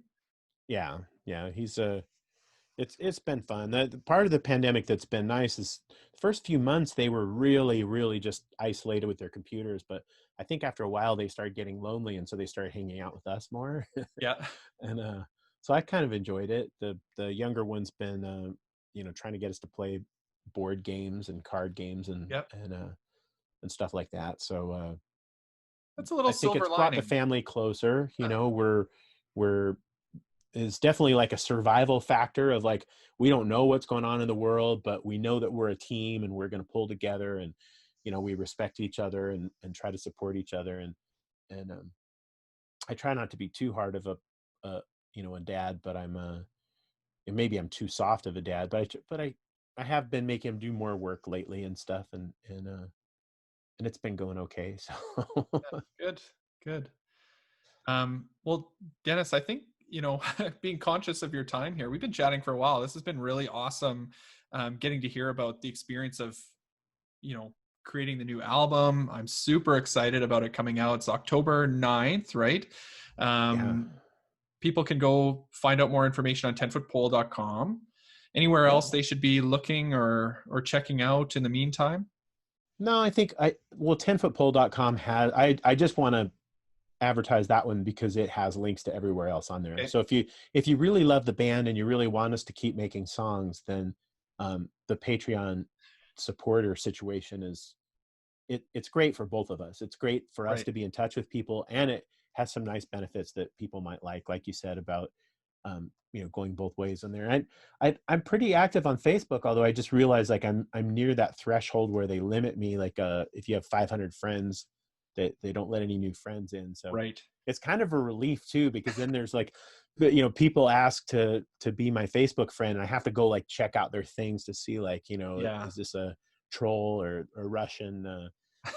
Yeah, yeah, he's it's been fun. The part of the pandemic that's been nice is the first few months they were really just isolated with their computers, but I think after a while they started getting lonely, and so they started hanging out with us more. Yeah. And so I kind of enjoyed it. The younger one's been you know, trying to get us to play board games and card games Yep. and stuff like that. So That's a little I think silver it's brought the lining. family closer. You Yeah. know, we're is definitely like a survival factor of like, we don't know what's going on in the world, but we know that we're a team and we're going to pull together, and, you know, we respect each other and try to support each other. And I try not to be too hard of a you know, a dad, but and maybe I'm too soft of a dad, but I have been making him do more work lately and stuff. And it's been going okay. So Good, good. Well, Dennis, I think, being conscious of your time here, we've been chatting for a while. This has been really awesome, getting to hear about the experience of, creating the new album. I'm super excited about it coming out. It's October 9th, right? yeah. People can go find out more information on 10footpole.com. Anywhere Yeah. else they should be looking or checking out in the meantime? No, I think 10footpole.com has, I just want to advertise that one because it has links to everywhere else on there. Okay. So if you really love the band and you really want us to keep making songs, then the Patreon supporter situation is, it's great for both of us. It's great for us Right. to be in touch with people, and it has some nice benefits that people might like you said about you know, going both ways on there. And I'm pretty active on Facebook, although I just realized like I'm near that threshold where they limit me. Like if you have 500 friends, they don't let any new friends in. So Right. it's kind of a relief too, because then there's like, you know, people ask to be my Facebook friend, and I have to go like check out their things to see like, you know, Yeah. is this a troll or a Russian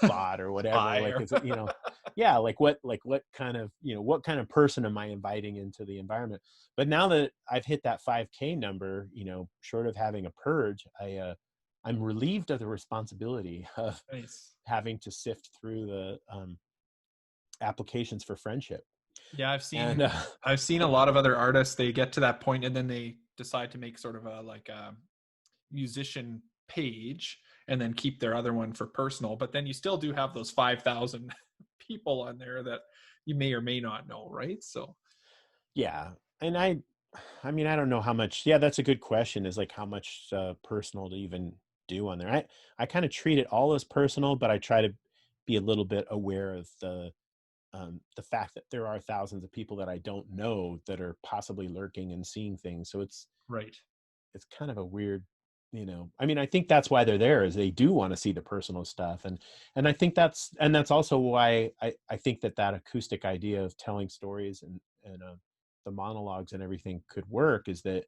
bot or whatever? Like, Fire. is it, you know, yeah, like what kind of, you know, what kind of person am I inviting into the environment? But now that I've hit that 5K number, you know, short of having a purge, I'm relieved of the responsibility of Nice. having to sift through the applications for friendship. Yeah, And I've seen a lot of other artists, they get to that point and then they decide to make sort of a musician page and then keep their other one for personal, but then you still do have those 5,000 people on there that you may or may not know, right? So yeah, and I mean, I don't know how much. Yeah, that's a good question. Is like how much personal to even do on there. I kind of treat it all as personal, but I try to be a little bit aware of the fact that there are thousands of people that I don't know that are possibly lurking and seeing things. So right. it's kind of a weird, you know, I mean, I think that's why they're there, is they do want to see the personal stuff. And I think that's also why I think that acoustic idea of telling stories and the monologues and everything could work, is that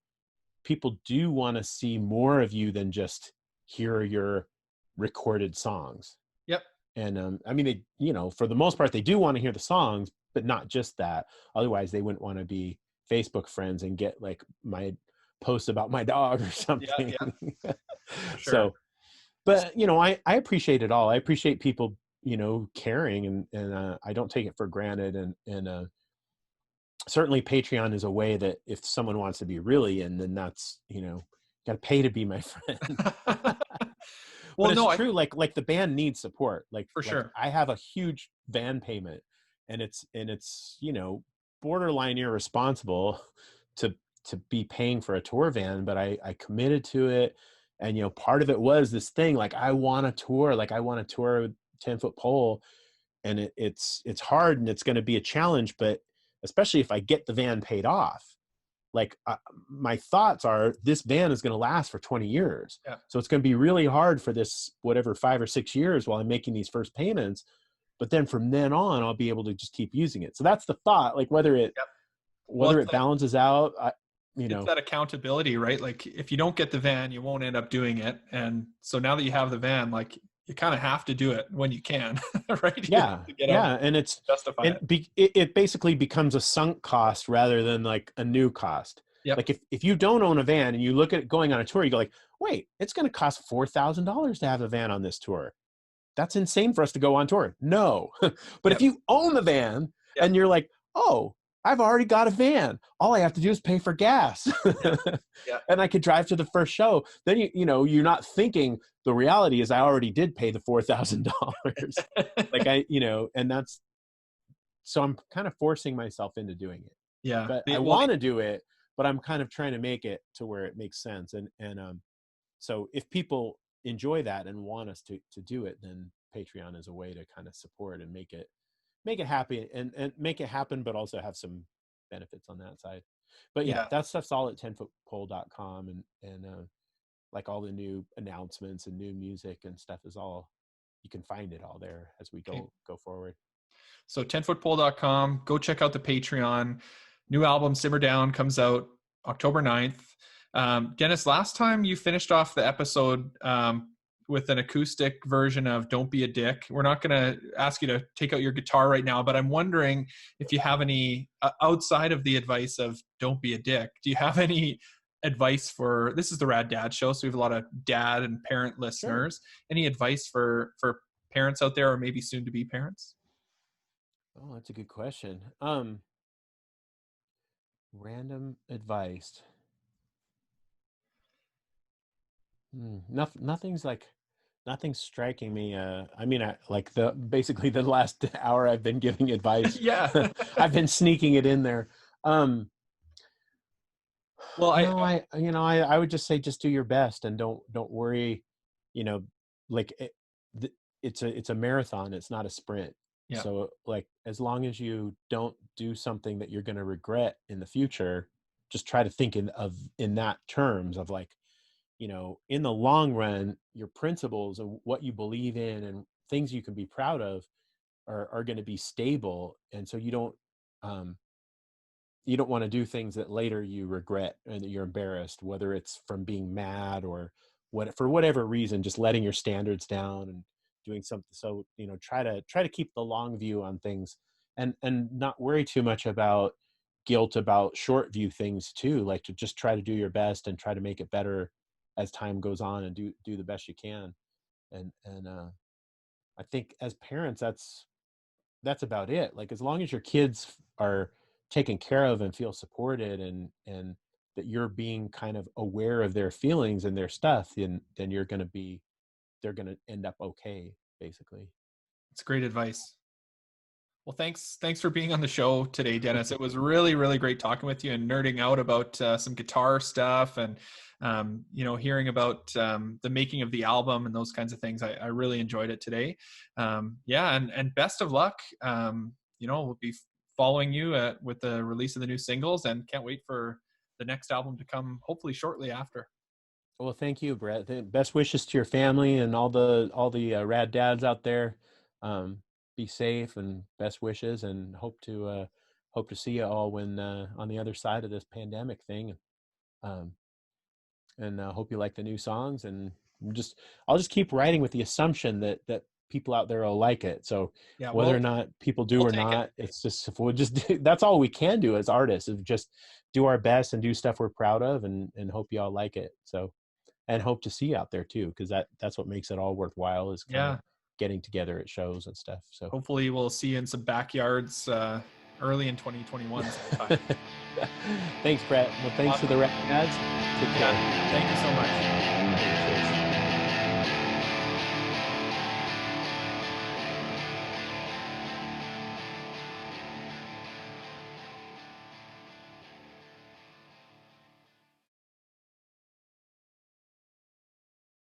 people do want to see more of you than just hear your recorded songs. Yep. And I mean, they, you know, for the most part, they do want to hear the songs, but not just that. Otherwise, they wouldn't want to be Facebook friends and get like my post about my dog or Yeah, something. yeah, for sure. So, but you know, I appreciate it all. I appreciate people, you know, caring, and I don't take it for granted. And certainly Patreon is a way that if someone wants to be really in, then that's, you know, got to pay to be my friend. But Well, it's no, I true, like the band needs support. for Like sure. I have a huge van payment, and it's, you know, borderline irresponsible to be paying for a tour van, but I committed to it. And you know, part of it was this thing, like I want to tour, like I want to tour with 10-foot pole. And it's hard, and it's going to be a challenge, but especially if I get the van paid off, like my thoughts are this van is going to last for 20 years. Yeah. So it's going to be really hard for this, whatever, 5 or 6 years while I'm making these first payments. But then from then on, I'll be able to just keep using it. So that's the thought, like whether it, Yep. Well, whether it balances out, you it's know, that accountability, right? Like if you don't get the van, you won't end up doing it. And so now that you have the van, like you kind of have to do it when you can, right? You yeah, have to get out and yeah. And justify it. it basically becomes a sunk cost rather than like a new cost. Yep. Like if you don't own a van and you look at going on a tour, you go like, wait, it's going to cost $4,000 to have a van on this tour. That's insane for us to go on tour. No. But if Yep. you own the van Yep. and you're like, oh, I've already got a van, all I have to do is pay for gas. Yeah. Yeah. And I could drive to the first show. Then you know, you're not thinking the reality is I already did pay the $4,000. Like you know, and that's, so I'm kind of forcing myself into doing it. Yeah. But I Well, want to do it, but I'm kind of trying to make it to where it makes sense. And so if people enjoy that and want us to do it, then Patreon is a way to kind of support and make it happy and make it happen, but also have some benefits on that side. But yeah, Yeah. that stuff's all at 10footpole.com, and like all the new announcements and new music and stuff is all, you can find it all there as we Okay. go forward. So 10footpole.com, go check out the Patreon. New album Simmer Down comes out October 9th. Dennis, last time you finished off the episode with an acoustic version of Don't Be a Dick. We're not going to ask you to take out your guitar right now, but I'm wondering if you have any, outside of the advice of Don't Be a Dick, do you have any advice for, this is the Rad Dad show, so we have a lot of dad and parent listeners. Sure. Any advice for parents out there, or maybe soon to be parents? Oh, that's a good question. Random advice. Nothing's striking me. I mean, like basically the last hour I've been giving advice. Yeah. I've been sneaking it in there. Well, no, I would just say, just do your best and don't worry, like it's a marathon. It's not a sprint. Yeah. So like, as long as you don't do something that you're going to regret in the future, just try to think in that terms of like, in the long run, your principles and what you believe in and things you can be proud of are going to be stable. And so you don't want to do things that later you regret and that you're embarrassed, whether it's from being mad or for whatever reason, just letting your standards down and doing something. So, try to keep the long view on things and not worry too much about guilt about short view things too. Like, to just try to do your best and try to make it better as time goes on, and do the best you can. And I think as parents, that's about it. Like, as long as your kids are taken care of and feel supported, and that you're being kind of aware of their feelings and their stuff, then they're going to end up okay, basically. It's great advice. Well, thanks for being on the show today, Dennis. It was really, really great talking with you and nerding out about some guitar stuff and, hearing about the making of the album and those kinds of things. I really enjoyed it today. And best of luck. We'll be following you with the release of the new singles, and can't wait for the next album to come, hopefully shortly after. Well, thank you, Brett. Best wishes to your family and all the rad dads out there. Be safe, and best wishes, and hope to see you all when on the other side of this pandemic thing. And hope you like the new songs, and I'll just keep writing with the assumption that people out there will like it. So yeah, whether or not people do or not, it's just, if we'll just that's all we can do as artists, is just do our best and do stuff we're proud of, and hope you all like it. So, and hope to see you out there too, because that's what makes it all worthwhile, is kind of getting together at shows and stuff. So hopefully we'll see you in some backyards early in 2021 sometime. Thanks, Brett. Well, thanks to the Rad Dads. Take care. Thank you so much.